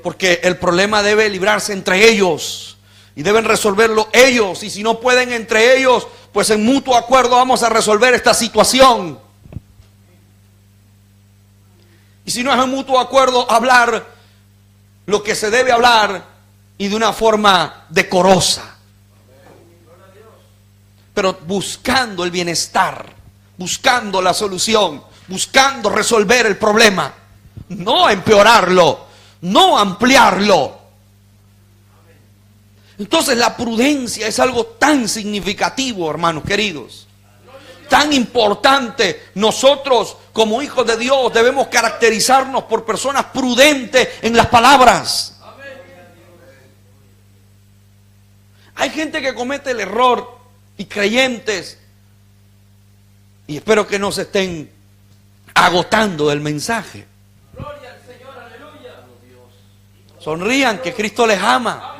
Porque el problema debe librarse entre ellos y deben resolverlo ellos. Y si no pueden entre ellos, pues en mutuo acuerdo vamos a resolver esta situación. Y si no es en mutuo acuerdo, hablar lo que se debe hablar y de una forma decorosa. Pero buscando el bienestar, buscando la solución, buscando resolver el problema. No empeorarlo, no ampliarlo. Entonces la prudencia es algo tan significativo, hermanos queridos. Tan importante. Nosotros como hijos de Dios debemos caracterizarnos por personas prudentes en las palabras. Hay gente que comete el error y creyentes, y espero que no se estén agotando del mensaje. Sonrían, que Cristo les ama.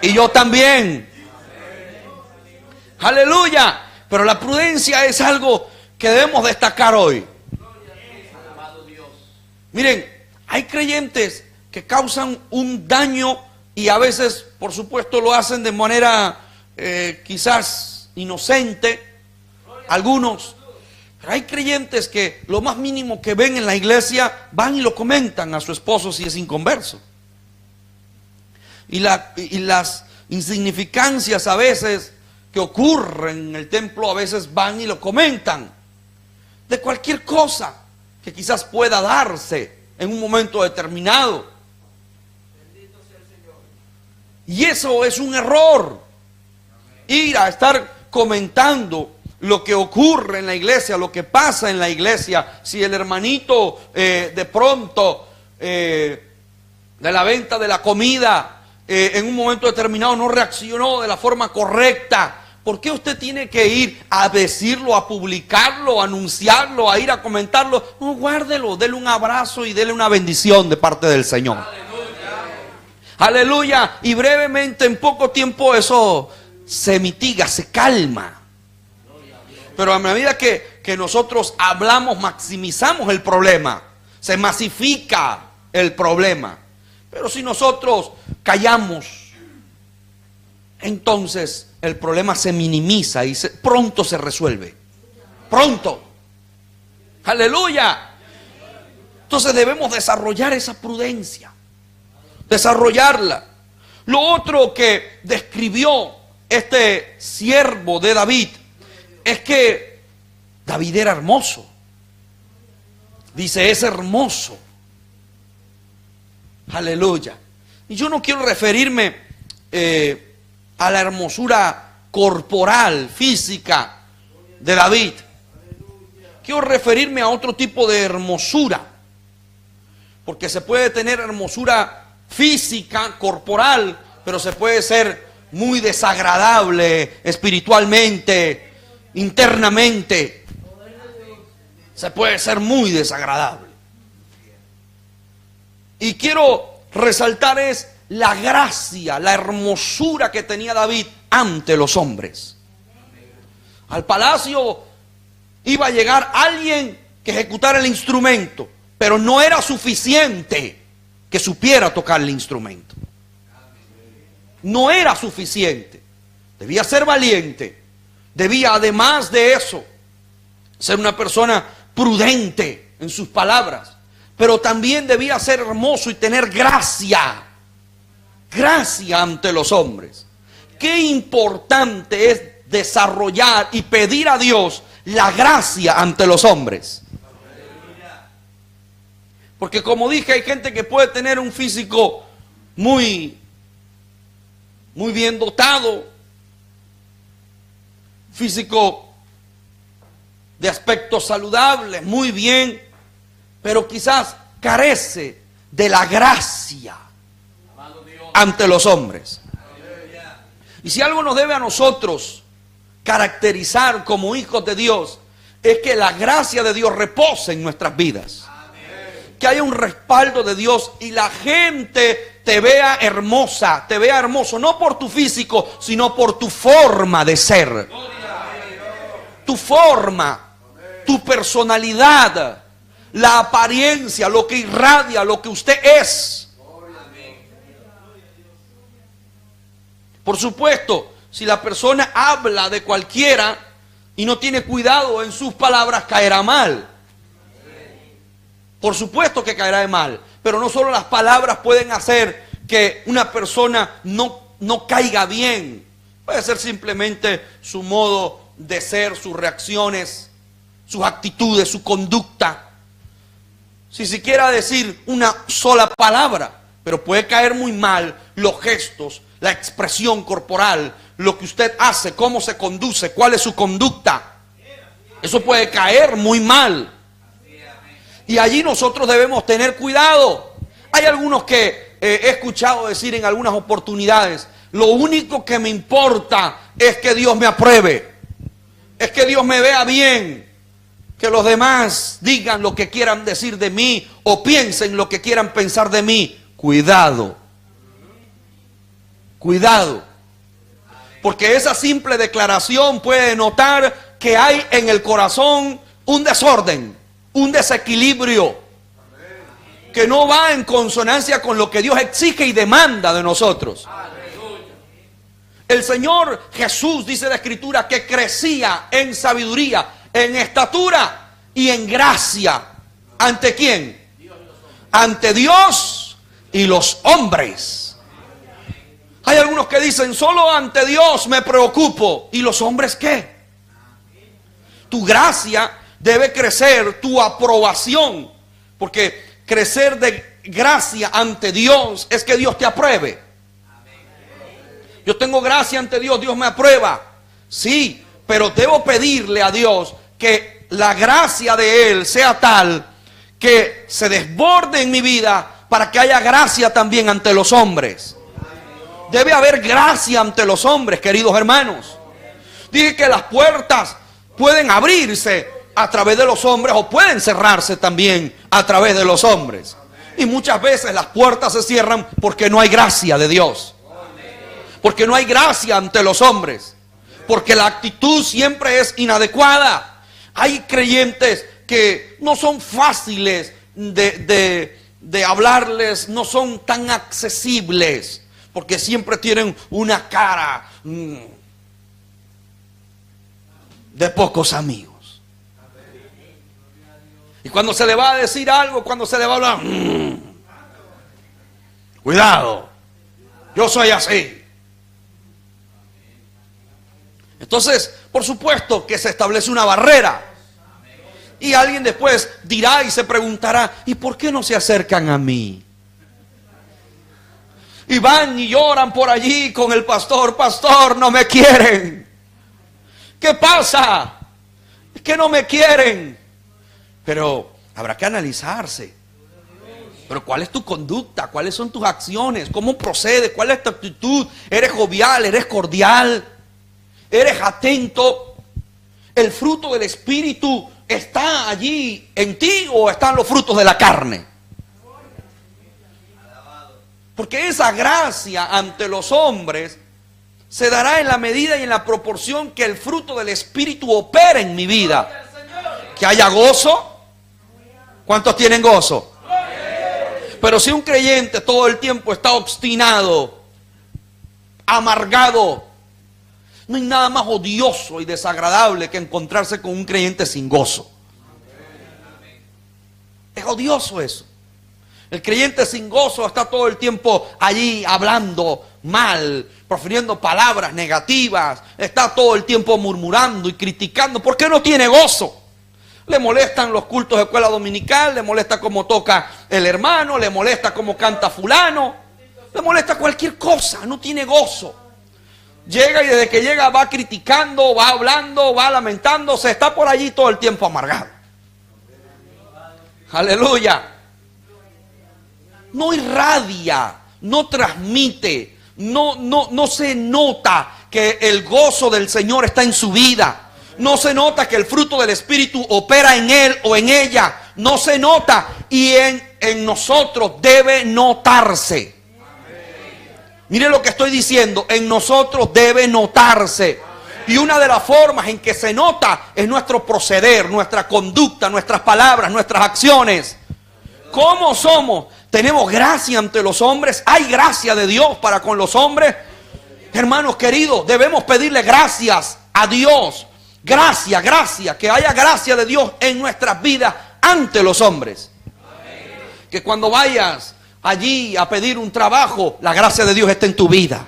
Y yo también. Aleluya. Pero la prudencia es algo que debemos destacar hoy. Miren, hay creyentes que causan un daño y a veces, por supuesto, lo hacen de manera quizás inocente, algunos. Pero hay creyentes que lo más mínimo que ven en la iglesia van y lo comentan a su esposo si es inconverso. Y las insignificancias a veces que ocurren en el templo, a veces van y lo comentan. De cualquier cosa que quizás pueda darse en un momento determinado. Y eso es un error. Ir a estar comentando lo que ocurre en la iglesia, lo que pasa en la iglesia. Si el hermanito de pronto de la venta de la comida en un momento determinado no reaccionó de la forma correcta, ¿por qué usted tiene que ir a decirlo, a publicarlo, a anunciarlo, a ir a comentarlo? No, guárdelo, dele un abrazo y dele una bendición de parte del Señor. Aleluya. Aleluya. Y brevemente, en poco tiempo, eso se mitiga, se calma. Pero a medida que nosotros hablamos, maximizamos el problema. Se masifica el problema. Pero si nosotros callamos, entonces el problema se minimiza y pronto se resuelve. Pronto. Aleluya. Entonces debemos desarrollar esa prudencia. Desarrollarla. Lo otro que describió este siervo de David es que David era hermoso. Dice, es hermoso. Aleluya. Y yo no quiero referirme a la hermosura corporal, física de David. Quiero referirme a otro tipo de hermosura. Porque se puede tener hermosura física, corporal, pero se puede ser muy desagradable espiritualmente, internamente. Se puede ser muy desagradable. Y quiero resaltar es la gracia, la hermosura que tenía David ante los hombres. Al palacio iba a llegar alguien que ejecutara el instrumento, pero no era suficiente que supiera tocar el instrumento. No era suficiente. Debía ser valiente. Debía, además de eso, ser una persona prudente en sus palabras. Pero también debía ser hermoso y tener gracia. Gracia ante los hombres. Qué importante es desarrollar y pedir a Dios la gracia ante los hombres. Porque como dije, hay gente que puede tener un físico muy bien dotado, físico de aspecto saludable, muy bien, pero quizás carece de la gracia ante los hombres. Y si algo nos debe a nosotros caracterizar como hijos de Dios, es que la gracia de Dios repose en nuestras vidas. Que haya un respaldo de Dios y la gente te vea hermosa, te vea hermoso, no por tu físico, sino por tu forma de ser. Tu forma, tu personalidad, la apariencia, lo que irradia, lo que usted es. Por supuesto, si la persona habla de cualquiera y no tiene cuidado en sus palabras, caerá mal. Por supuesto que caerá de mal, pero no solo las palabras pueden hacer que una persona no caiga bien. Puede ser simplemente su modo de ser, sus reacciones, sus actitudes, su conducta. Si siquiera decir una sola palabra, pero puede caer muy mal los gestos, la expresión corporal, lo que usted hace, cómo se conduce, cuál es su conducta. Eso puede caer muy mal. Y allí nosotros debemos tener cuidado. Hay algunos que he escuchado decir en algunas oportunidades: lo único que me importa es que Dios me apruebe, es que Dios me vea bien, que los demás digan lo que quieran decir de mí o piensen lo que quieran pensar de mí. Cuidado, cuidado, porque esa simple declaración puede denotar que hay en el corazón un desorden, un desequilibrio que no va en consonancia con lo que Dios exige y demanda de nosotros. El Señor Jesús, dice la Escritura, que crecía en sabiduría, en estatura y en gracia. ¿Ante quién? Ante Dios y los hombres. Hay algunos que dicen: solo ante Dios me preocupo. ¿Y los hombres qué? Tu gracia debe crecer, tu aprobación, porque crecer de gracia ante Dios es que Dios te apruebe. Yo tengo gracia ante Dios, Dios me aprueba. Sí, pero debo pedirle a Dios que la gracia de Él sea tal que se desborde en mi vida para que haya gracia también ante los hombres. Debe haber gracia ante los hombres, queridos hermanos. Dije que las puertas pueden abrirse a través de los hombres o pueden cerrarse también a través de los hombres. Y muchas veces las puertas se cierran porque no hay gracia de Dios. Porque no hay gracia ante los hombres. Porque la actitud siempre es inadecuada. Hay creyentes que no son fáciles de hablarles, no son tan accesibles, porque siempre tienen una cara de pocos amigos. Y cuando se le va a decir algo, cuando se le va a hablar, cuidado, yo soy así. Entonces, por supuesto que se establece una barrera. Y alguien después dirá y se preguntará: ¿y por qué no se acercan a mí? Y van y lloran por allí con el pastor: pastor, no me quieren. ¿Qué pasa? Es que no me quieren. Pero habrá que analizarse. Pero ¿cuál es tu conducta? ¿Cuáles son tus acciones? ¿Cómo procedes? ¿Cuál es tu actitud? ¿Eres jovial? ¿Eres cordial? ¿Eres atento? ¿El fruto del Espíritu está allí en ti o están los frutos de la carne? Porque esa gracia ante los hombres se dará en la medida y en la proporción que el fruto del Espíritu opere en mi vida. Que haya gozo. ¿Cuántos tienen gozo? Pero si un creyente todo el tiempo está obstinado, amargado, no hay nada más odioso y desagradable que encontrarse con un creyente sin gozo. Es odioso eso. El creyente sin gozo está todo el tiempo allí hablando mal, profiriendo palabras negativas, está todo el tiempo murmurando y criticando. ¿Por qué no tiene gozo? Le molestan los cultos de escuela dominical, le molesta cómo toca el hermano, le molesta cómo canta fulano, le molesta cualquier cosa, no tiene gozo. Llega y desde que llega va criticando, va hablando, va lamentándose, está por allí todo el tiempo amargado. Aleluya. No irradia, no transmite, no se nota que el gozo del Señor está en su vida. No se nota que el fruto del Espíritu opera en él o en ella. No se nota, y en nosotros debe notarse. Mire lo que estoy diciendo, en nosotros debe notarse. Y una de las formas en que se nota es nuestro proceder, nuestra conducta, nuestras palabras, nuestras acciones. ¿Cómo somos? ¿Tenemos gracia ante los hombres? ¿Hay gracia de Dios para con los hombres? Hermanos queridos, debemos pedirle gracias a Dios. Gracia, que haya gracia de Dios en nuestras vidas ante los hombres. Que cuando vayas allí a pedir un trabajo, la gracia de Dios esté en tu vida.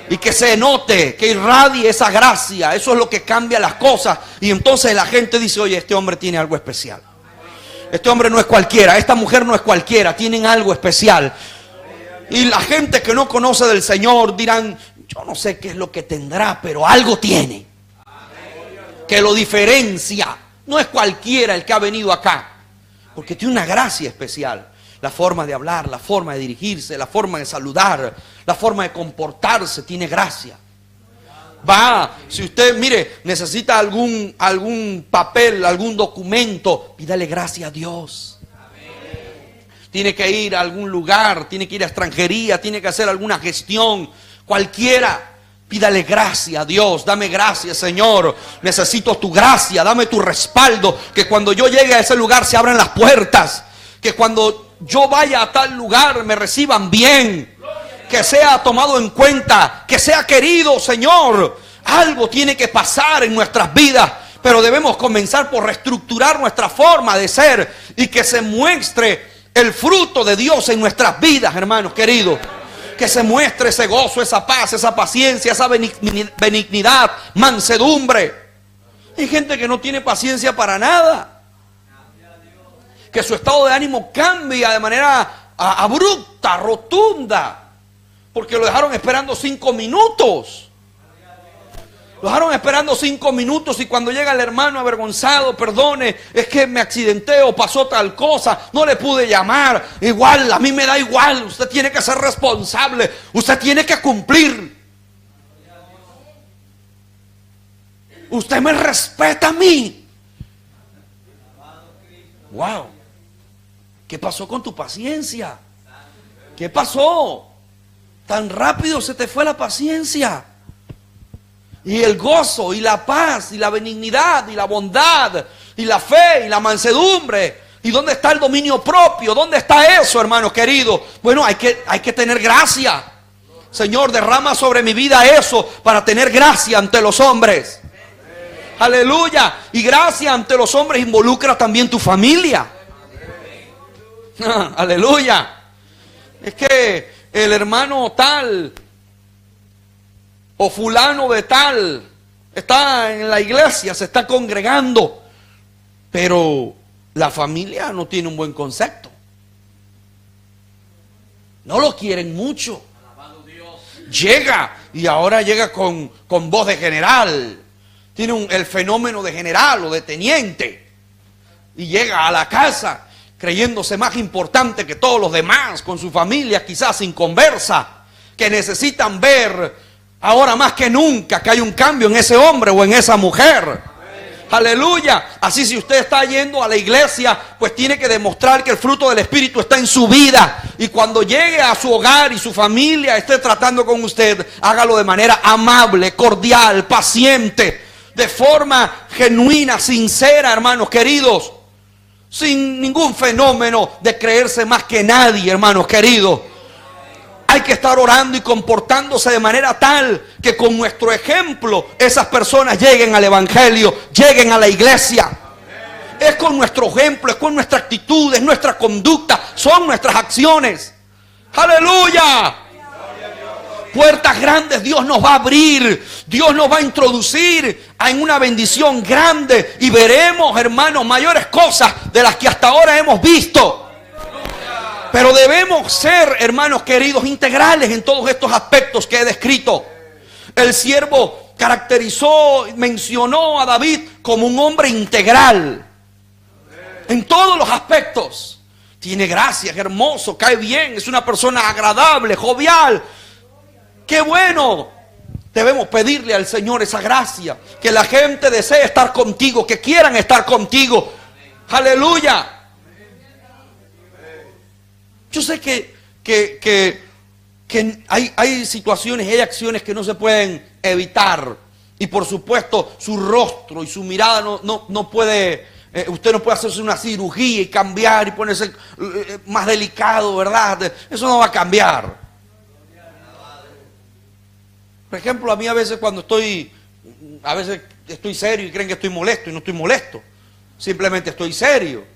Y que se note, que irradie esa gracia. Eso es lo que cambia las cosas. Y entonces la gente dice, oye, este hombre tiene algo especial. Este hombre no es cualquiera, esta mujer no es cualquiera, tienen algo especial. Y la gente que no conoce del Señor dirán, yo no sé qué es lo que tendrá, pero algo tiene que lo diferencia. No es cualquiera el que ha venido acá, porque tiene una gracia especial. La forma de hablar, la forma de dirigirse, la forma de saludar, la forma de comportarse, tiene gracia. Va, si usted, mire, necesita algún papel, algún documento, pídale gracia a Dios. Tiene que ir a algún lugar, tiene que ir a extranjería, tiene que hacer alguna gestión, cualquiera. Pídale gracia a Dios, dame gracia, Señor, necesito tu gracia, dame tu respaldo, que cuando yo llegue a ese lugar se abran las puertas, que cuando yo vaya a tal lugar me reciban bien, que sea tomado en cuenta, que sea querido, Señor. Algo tiene que pasar en nuestras vidas, pero debemos comenzar por reestructurar nuestra forma de ser y que se muestre el fruto de Dios en nuestras vidas, hermanos queridos. Que se muestre ese gozo, esa paz, esa paciencia, esa benignidad, mansedumbre. Hay gente que no tiene paciencia para nada. Que su estado de ánimo cambia de manera abrupta, rotunda. Porque lo dejaron esperando 5 minutos. Lo dejaron esperando 5 minutos y cuando llega el hermano avergonzado, perdone, es que me accidenté o pasó tal cosa, no le pude llamar. Igual, a mí me da igual, usted tiene que ser responsable, usted tiene que cumplir. Usted me respeta a mí. Wow. ¿Qué pasó con tu paciencia? ¿Qué pasó? Tan rápido se te fue la paciencia. Y el gozo, y la paz, y la benignidad, y la bondad, y la fe, y la mansedumbre. ¿Y dónde está el dominio propio? ¿Dónde está eso, hermanos queridos? Bueno, hay que tener gracia. Señor, derrama sobre mi vida eso para tener gracia ante los hombres. Aleluya. Y gracia ante los hombres involucra también tu familia. Aleluya. Es que el hermano tal o fulano de tal está en la iglesia, se está congregando, pero la familia no tiene un buen concepto. No lo quieren mucho. Llega y ahora llega con voz de general. Tiene el fenómeno de general o de teniente. Y llega a la casa creyéndose más importante que todos los demás, con su familia quizás sin conversa, que necesitan ver ahora más que nunca que hay un cambio en ese hombre o en esa mujer. Aleluya. Así, si usted está yendo a la iglesia, pues tiene que demostrar que el fruto del Espíritu está en su vida. Y cuando llegue a su hogar y su familia esté tratando con usted, hágalo de manera amable, cordial, paciente, de forma genuina, sincera, hermanos queridos. Sin ningún fenómeno de creerse más que nadie, hermanos queridos. Hay que estar orando y comportándose de manera tal que con nuestro ejemplo esas personas lleguen al evangelio, lleguen a la iglesia. Es con nuestro ejemplo, es con nuestra actitud, es nuestra conducta, son nuestras acciones. ¡Aleluya! Puertas grandes Dios nos va a abrir, Dios nos va a introducir en una bendición grande y veremos, hermanos, mayores cosas de las que hasta ahora hemos visto. Pero debemos ser, hermanos queridos, integrales en todos estos aspectos que he descrito. El siervo caracterizó, mencionó a David como un hombre integral en todos los aspectos. Tiene gracia, es hermoso, cae bien, es una persona agradable, jovial. ¡Qué bueno! Debemos pedirle al Señor esa gracia, que la gente desee estar contigo, que quieran estar contigo. ¡Aleluya! Yo sé que hay situaciones y hay acciones que no se pueden evitar. Y por supuesto su rostro y su mirada no puede, usted no puede hacerse una cirugía y cambiar y ponerse más delicado, ¿verdad? Eso no va a cambiar. Por ejemplo, a mí a veces estoy serio y creen que estoy molesto y no estoy molesto. Simplemente estoy serio.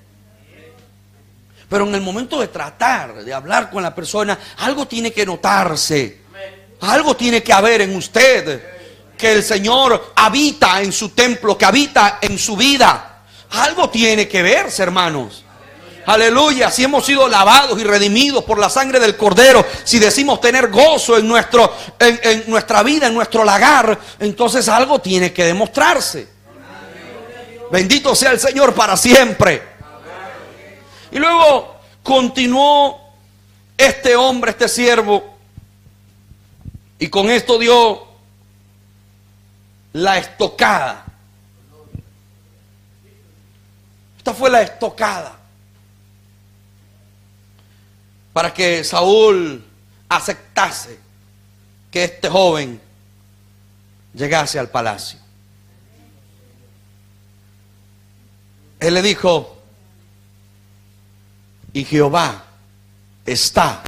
Pero en el momento de tratar, de hablar con la persona, algo tiene que notarse. Algo tiene que haber en usted. Que el Señor habita en su templo, que habita en su vida. Algo tiene que verse, hermanos. Aleluya. Si hemos sido lavados y redimidos por la sangre del Cordero, si decimos tener gozo en nuestra vida, en nuestro lagar, entonces algo tiene que demostrarse. Bendito sea el Señor para siempre. Y luego continuó este hombre, este siervo, y con esto dio la estocada. Esta fue la estocada para que Saúl aceptase que este joven llegase al palacio. Él le dijo: y Jehová está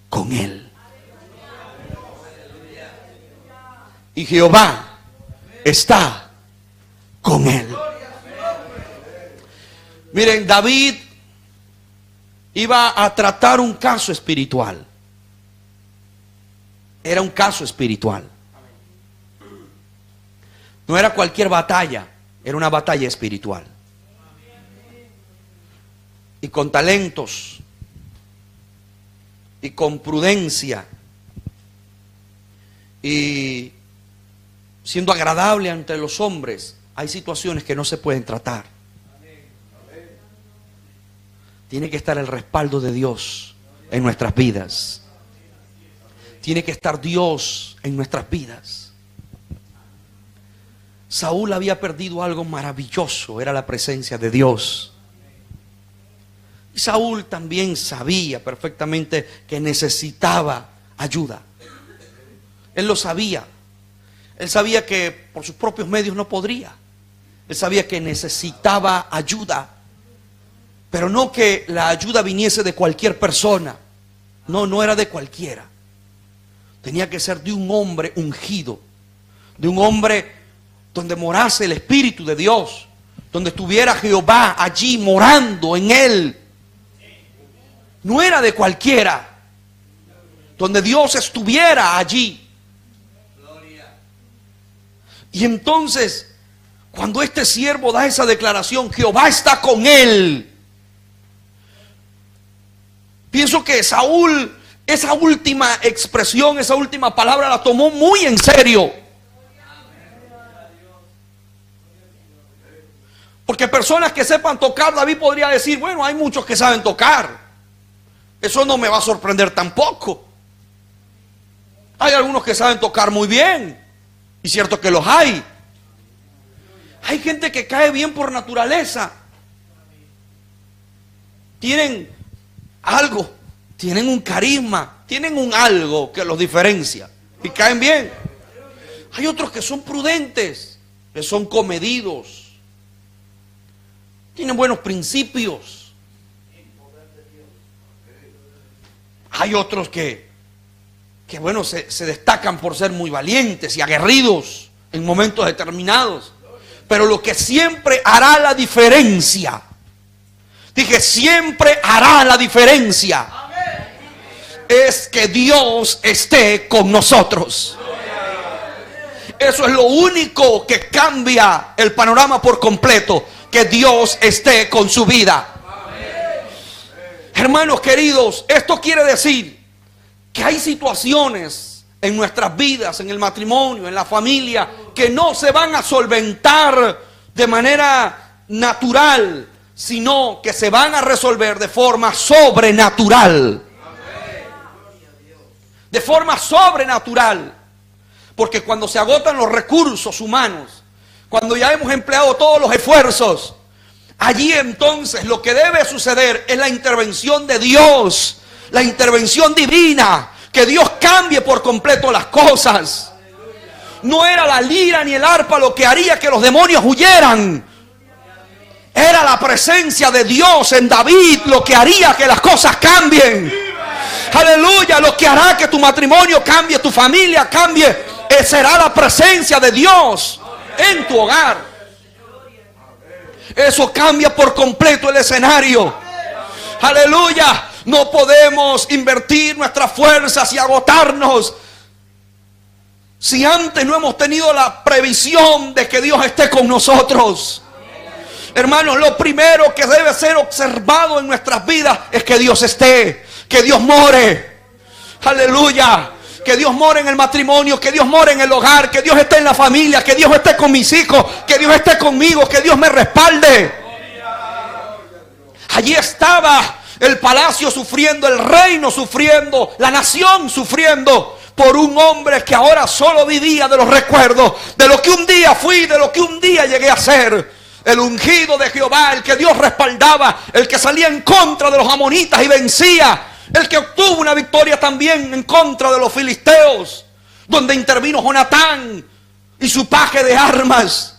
con él. Y Jehová está con él. Miren, David iba a tratar un caso espiritual. Era un caso espiritual. No era cualquier batalla, era una batalla espiritual. Y con talentos, y con prudencia, y siendo agradable ante los hombres, hay situaciones que no se pueden tratar. Tiene que estar el respaldo de Dios en nuestras vidas. Tiene que estar Dios en nuestras vidas. Saúl había perdido algo maravilloso, era la presencia de Dios. Y Saúl también sabía perfectamente que necesitaba ayuda. Él lo sabía. Él sabía que por sus propios medios no podría. Él sabía que necesitaba ayuda. Pero no que la ayuda viniese de cualquier persona. No era de cualquiera. Tenía que ser de un hombre ungido. De un hombre donde morase el Espíritu de Dios. Donde estuviera Jehová allí morando en él. No era de cualquiera. Donde Dios estuviera allí. Y entonces, cuando este siervo da esa declaración, Jehová está con él. Pienso que Saúl, esa última expresión, esa última palabra la tomó muy en serio. Porque personas que sepan tocar, David podría decir, bueno, hay muchos que saben tocar. Eso no me va a sorprender tampoco. Hay algunos que saben tocar muy bien. Y cierto que los hay. Hay gente que cae bien por naturaleza. Tienen algo, tienen un carisma, tienen un algo que los diferencia y caen bien. Hay otros que son prudentes, que son comedidos, tienen buenos principios. Hay otros que bueno, se destacan por ser muy valientes y aguerridos en momentos determinados. Pero lo que siempre hará la diferencia, dije, siempre hará la diferencia, es que Dios esté con nosotros. Eso es lo único que cambia el panorama por completo, que Dios esté con su vida. Hermanos queridos, esto quiere decir que hay situaciones en nuestras vidas, en el matrimonio, en la familia, que no se van a solventar de manera natural, sino que se van a resolver de forma sobrenatural. De forma sobrenatural. Porque cuando se agotan los recursos humanos, cuando ya hemos empleado todos los esfuerzos, allí entonces lo que debe suceder es la intervención de Dios, la intervención divina, que Dios cambie por completo las cosas. No era la lira ni el arpa lo que haría que los demonios huyeran. Era la presencia de Dios en David lo que haría que las cosas cambien. Aleluya, lo que hará que tu matrimonio cambie, tu familia cambie, será la presencia de Dios en tu hogar. Eso cambia por completo el escenario. Aleluya. No podemos invertir nuestras fuerzas y agotarnos si antes no hemos tenido la previsión de que Dios esté con nosotros. Hermanos, lo primero que debe ser observado en nuestras vidas es que Dios esté, que Dios more. Aleluya. Que Dios more en el matrimonio, que Dios more en el hogar, que Dios esté en la familia, que Dios esté con mis hijos, que Dios esté conmigo, que Dios me respalde. Allí estaba el palacio sufriendo, el reino sufriendo, la nación sufriendo por un hombre que ahora solo vivía de los recuerdos, de lo que un día fui, de lo que un día llegué a ser. El ungido de Jehová, el que Dios respaldaba, el que salía en contra de los amonitas y vencía, el que obtuvo una victoria también en contra de los filisteos, donde intervino Jonatán y su paje de armas.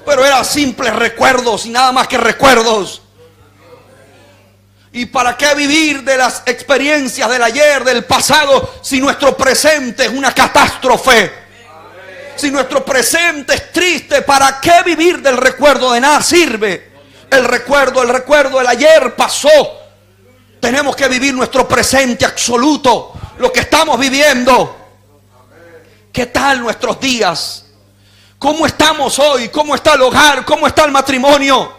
Pero eran simples recuerdos y nada más que recuerdos. ¿Y para qué vivir de las experiencias del ayer, del pasado, si nuestro presente es una catástrofe? Si nuestro presente es triste, ¿para qué vivir del recuerdo? De nada sirve. El recuerdo del ayer pasó. Tenemos que vivir nuestro presente absoluto, lo que estamos viviendo. ¿Qué tal nuestros días? ¿Cómo estamos hoy? ¿Cómo está el hogar? ¿Cómo está el matrimonio?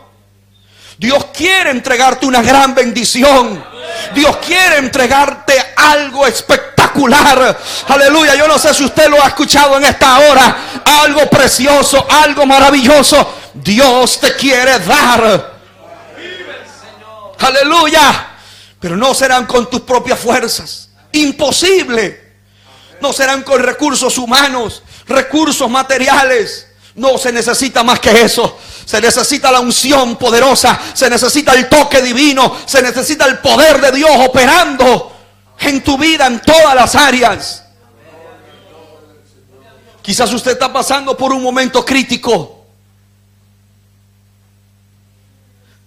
Dios quiere entregarte una gran bendición. Dios quiere entregarte algo espectacular. Aleluya. Yo no sé si usted lo ha escuchado en esta hora. Algo precioso, algo maravilloso. Dios te quiere dar. Aleluya. Pero no serán con tus propias fuerzas. Imposible. No serán con recursos humanos, recursos materiales. No se necesita más que eso. Se necesita la unción poderosa. Se necesita el toque divino. Se necesita el poder de Dios operando en tu vida en todas las áreas. Quizás usted está pasando por un momento crítico.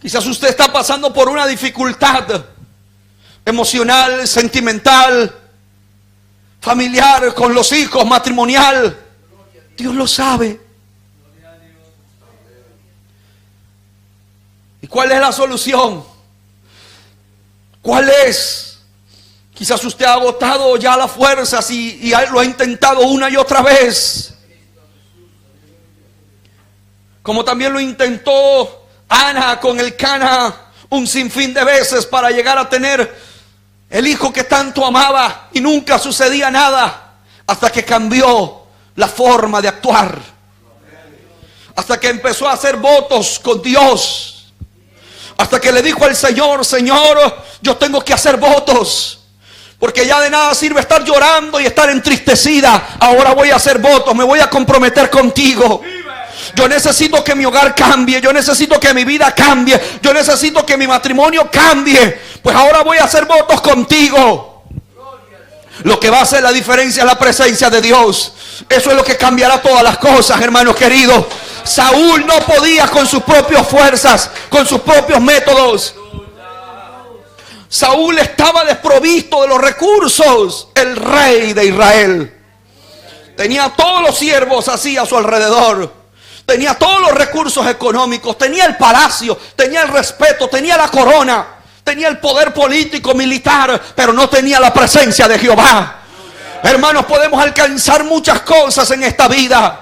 Quizás usted está pasando por una dificultad emocional, sentimental, familiar, con los hijos, matrimonial. Dios lo sabe. ¿Y cuál es la solución? ¿Cuál es? Quizás usted ha agotado ya las fuerzas y lo ha intentado una y otra vez. Como también lo intentó Ana con el Cana un sinfín de veces para llegar a tener el hijo que tanto amaba y nunca sucedía nada hasta que cambió la forma de actuar. Hasta que empezó a hacer votos con Dios. Hasta que le dijo al Señor: Señor, yo tengo que hacer votos, porque ya de nada sirve estar llorando y estar entristecida. Ahora voy a hacer votos, me voy a comprometer contigo. Yo necesito que mi hogar cambie. Yo necesito que mi vida cambie. Yo necesito que mi matrimonio cambie. Pues ahora voy a hacer votos contigo. Lo que va a hacer la diferencia es la presencia de Dios. Eso es lo que cambiará todas las cosas, hermanos queridos. Saúl no podía con sus propias fuerzas, con sus propios métodos. Saúl estaba desprovisto de los recursos. El rey de Israel tenía todos los siervos así a su alrededor. Tenía todos los recursos económicos. Tenía el palacio, tenía el respeto, tenía la corona, tenía el poder político, militar, pero no tenía la presencia de Jehová. Hermanos, podemos alcanzar muchas cosas en esta vida.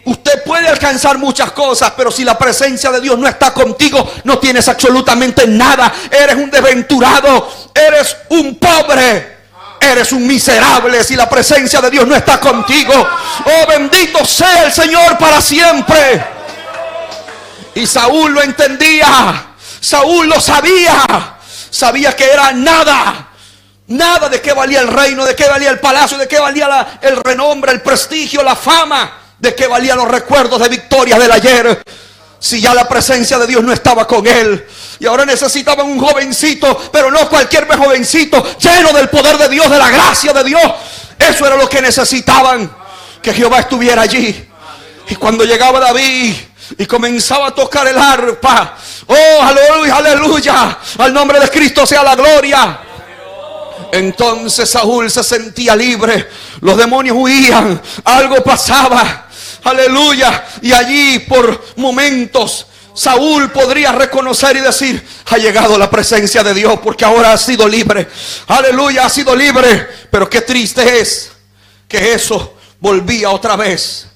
Usted puede alcanzar muchas cosas, pero si la presencia de Dios no está contigo, no tienes absolutamente nada. Eres un desventurado, eres un pobre, eres un miserable si la presencia de Dios no está contigo. Oh, bendito sea el Señor para siempre. Y Saúl lo entendía, Saúl lo sabía, sabía que era nada. Nada. De qué valía el reino, de qué valía el palacio, de qué valía el renombre, el prestigio, la fama, de qué valían los recuerdos de victorias del ayer, si ya la presencia de Dios no estaba con él. Y ahora necesitaban un jovencito, pero no cualquier jovencito, lleno del poder de Dios, de la gracia de Dios. Eso era lo que necesitaban, que Jehová estuviera allí. Y cuando llegaba David y comenzaba a tocar el arpa, oh, aleluya, aleluya, al nombre de Cristo sea la gloria. Entonces Saúl se sentía libre. Los demonios huían. Algo pasaba. Aleluya. Y allí por momentos Saúl podría reconocer y decir: ha llegado la presencia de Dios, porque ahora ha sido libre. Aleluya, ha sido libre. Pero qué triste es que eso volvía otra vez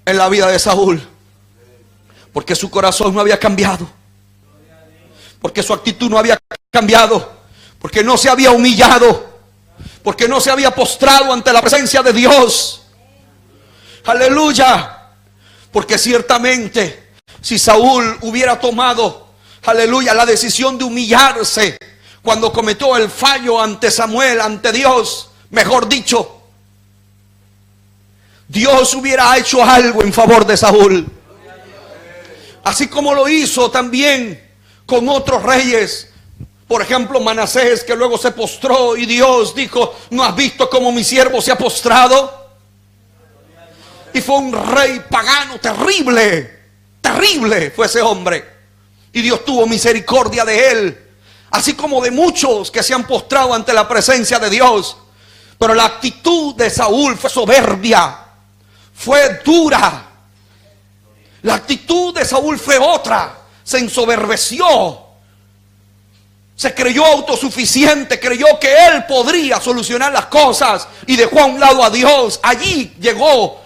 en la vida de Saúl, porque su corazón no había cambiado, porque su actitud no había cambiado, porque no se había humillado, porque no se había postrado ante la presencia de Dios. Aleluya. Porque ciertamente si Saúl hubiera tomado, aleluya, la decisión de humillarse cuando cometió el fallo ante Samuel, ante Dios, mejor dicho, Dios hubiera hecho algo en favor de Saúl, así como lo hizo también con otros reyes. Por ejemplo, Manasés, que luego se postró y Dios dijo: ¿no has visto cómo mi siervo se ha postrado? Y fue un rey pagano terrible, terrible fue ese hombre. Y Dios tuvo misericordia de él, así como de muchos que se han postrado ante la presencia de Dios. Pero la actitud de Saúl fue soberbia, fue dura. La actitud de Saúl fue otra. Se ensoberbeció, se creyó autosuficiente, creyó que él podría solucionar las cosas y dejó a un lado a Dios. Allí llegó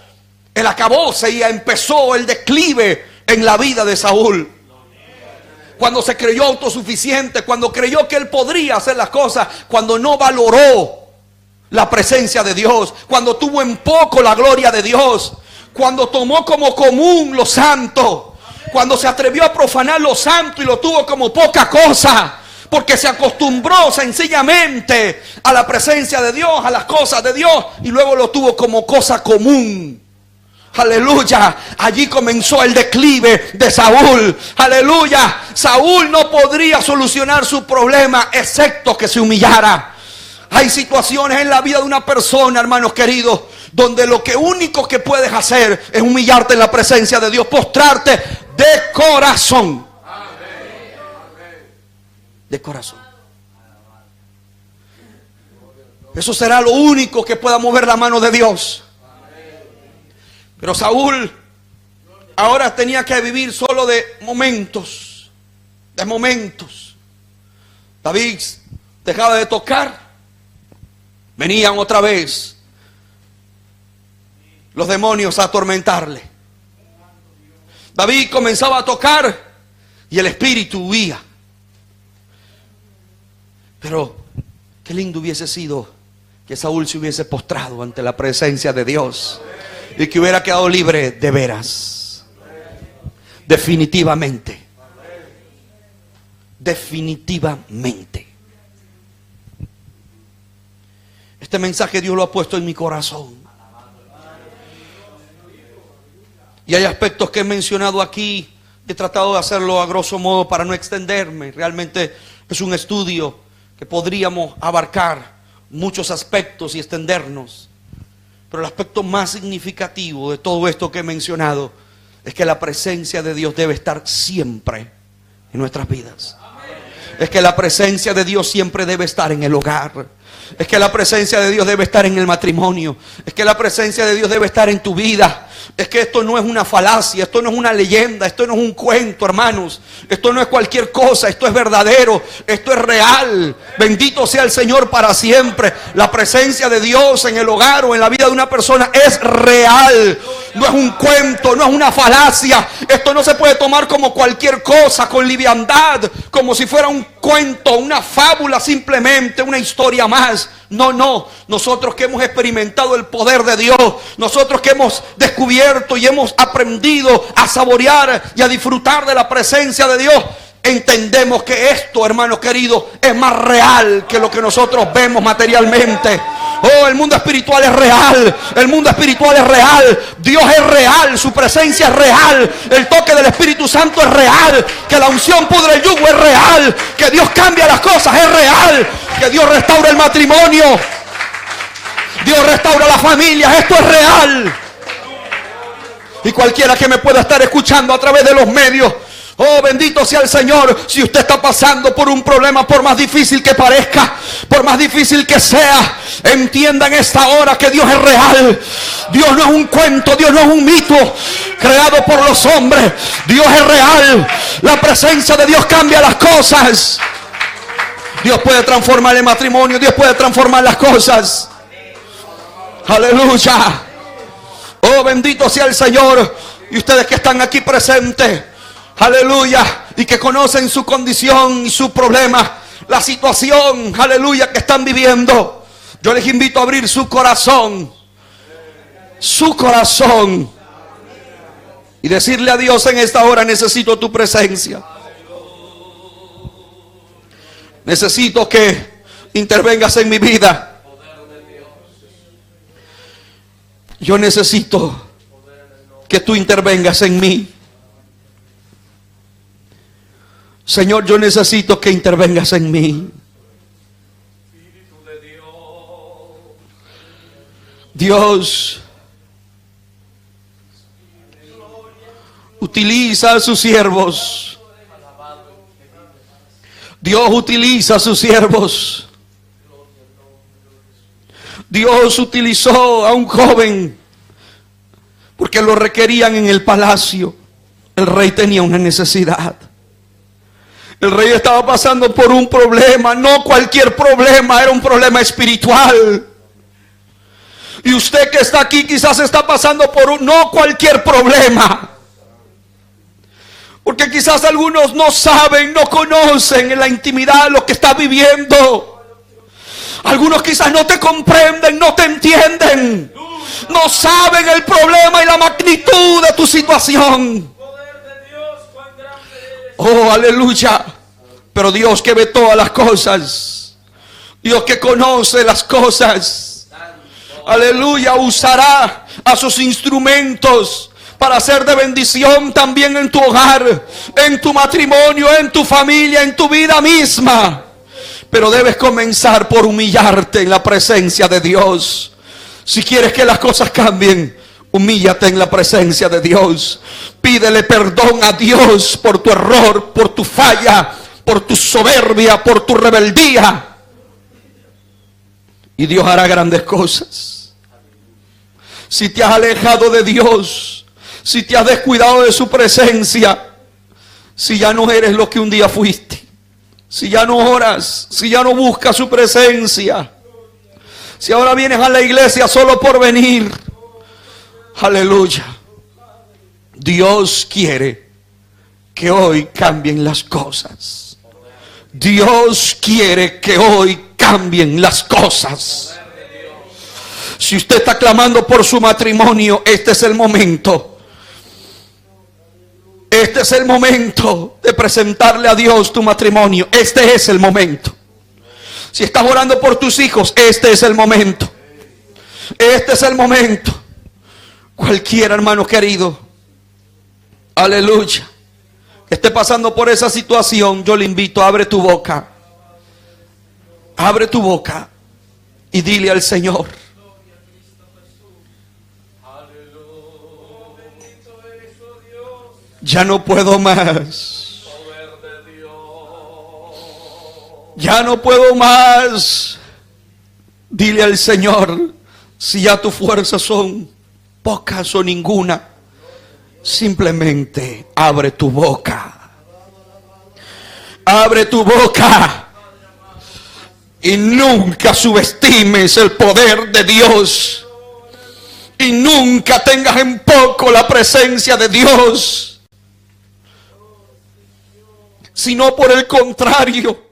el acabose y empezó el declive en la vida de Saúl. Cuando se creyó autosuficiente, cuando creyó que él podría hacer las cosas, cuando no valoró la presencia de Dios, cuando tuvo en poco la gloria de Dios, cuando tomó como común lo santo, cuando se atrevió a profanar lo santo y lo tuvo como poca cosa, porque se acostumbró sencillamente a la presencia de Dios, a las cosas de Dios, y luego lo tuvo como cosa común. Aleluya. Allí comenzó el declive de Saúl. Aleluya. Saúl no podría solucionar su problema excepto que se humillara. Hay situaciones en la vida de una persona, hermanos queridos, donde lo que único que puedes hacer es humillarte en la presencia de Dios, postrarte de corazón. De corazón. Eso será lo único que pueda mover la mano de Dios. Pero Saúl ahora tenía que vivir solo de momentos. De momentos. David dejaba de tocar, venían otra vez los demonios a atormentarle. David comenzaba a tocar y el espíritu huía. Pero qué lindo hubiese sido que Saúl se hubiese postrado ante la presencia de Dios y que hubiera quedado libre de veras. Definitivamente. Definitivamente. Este mensaje Dios lo ha puesto en mi corazón. Y hay aspectos que he mencionado aquí. He tratado de hacerlo a grosso modo para no extenderme. Realmente es un estudio que podríamos abarcar muchos aspectos y extendernos. Pero el aspecto más significativo de todo esto que he mencionado es que la presencia de Dios debe estar siempre en nuestras vidas. Es que la presencia de Dios siempre debe estar en el hogar. Es que la presencia de Dios debe estar en el matrimonio. Es que la presencia de Dios debe estar en tu vida. Es que esto no es una falacia, esto no es una leyenda, esto no es un cuento, hermanos. Esto no es cualquier cosa, esto es verdadero, esto es real. Bendito sea el Señor para siempre. La presencia de Dios en el hogar o en la vida de una persona es real. No es un cuento, no es una falacia. Esto no se puede tomar como cualquier cosa, con liviandad, como si fuera un cuento, una fábula, simplemente una historia más. No, no, nosotros que hemos experimentado el poder de Dios, nosotros que hemos descubierto y hemos aprendido a saborear y a disfrutar de la presencia de Dios, entendemos que esto, hermanos queridos, es más real que lo que nosotros vemos materialmente. Oh, el mundo espiritual es real. El mundo espiritual es real. Dios es real. Su presencia es real. El toque del Espíritu Santo es real. Que la unción pudre el yugo es real. Que Dios cambia las cosas es real. Que Dios restaura el matrimonio. Dios restaura la familia. Esto es real. Y cualquiera que me pueda estar escuchando a través de los medios, oh, bendito sea el Señor. Si usted está pasando por un problema, por más difícil que parezca, por más difícil que sea, entienda en esta hora que Dios es real. Dios no es un cuento, Dios no es un mito creado por los hombres. Dios es real. La presencia de Dios cambia las cosas. Dios puede transformar el matrimonio, Dios puede transformar las cosas. Aleluya. Oh, bendito sea el Señor. Y ustedes que están aquí presentes, aleluya, y que conocen su condición y su problema, la situación, aleluya, que están viviendo, yo les invito a abrir su corazón y decirle a Dios en esta hora: necesito tu presencia, necesito que intervengas en mi vida, yo necesito que tú intervengas en mí. Señor, yo necesito que intervengas en mí. Dios utiliza a sus siervos. Dios utiliza a sus siervos. Dios utilizó a un joven porque lo requerían en el palacio. El rey tenía una necesidad. El rey estaba pasando por un problema, no cualquier problema, era un problema espiritual. Y usted que está aquí quizás está pasando por no cualquier problema. Porque quizás algunos no saben, no conocen en la intimidad lo que está viviendo. Algunos quizás no te comprenden, no te entienden. No saben el problema y la magnitud de tu situación. Oh, aleluya. Pero Dios que ve todas las cosas, Dios que conoce las cosas, aleluya, usará a sus instrumentos para ser de bendición también en tu hogar, en tu matrimonio, en tu familia, en tu vida misma. Pero debes comenzar por humillarte en la presencia de Dios. Si quieres que las cosas cambien, humíllate en la presencia de Dios. Pídele perdón a Dios por tu error, por tu falla, por tu soberbia, por tu rebeldía. Y Dios hará grandes cosas. Si te has alejado de Dios, si te has descuidado de su presencia, si ya no eres lo que un día fuiste, si ya no oras, si ya no buscas su presencia, si ahora vienes a la iglesia solo por venir, aleluya, Dios quiere que hoy cambien las cosas. Dios quiere que hoy cambien las cosas. Si usted está clamando por su matrimonio, este es el momento. Este es el momento de presentarle a Dios tu matrimonio. Este es el momento. Si estás orando por tus hijos, este es el momento. Este es el momento. Cualquiera, hermano querido, Aleluya. Que esté pasando por esa situación, yo le invito, abre tu boca. Abre tu boca y dile al Señor: ya no puedo más. Ya no puedo más. Dile al Señor, si ya tus fuerzas son pocas o ninguna, simplemente abre tu boca. Abre tu boca. Y nunca subestimes el poder de Dios. Y nunca tengas en poco la presencia de Dios. Sino por el contrario,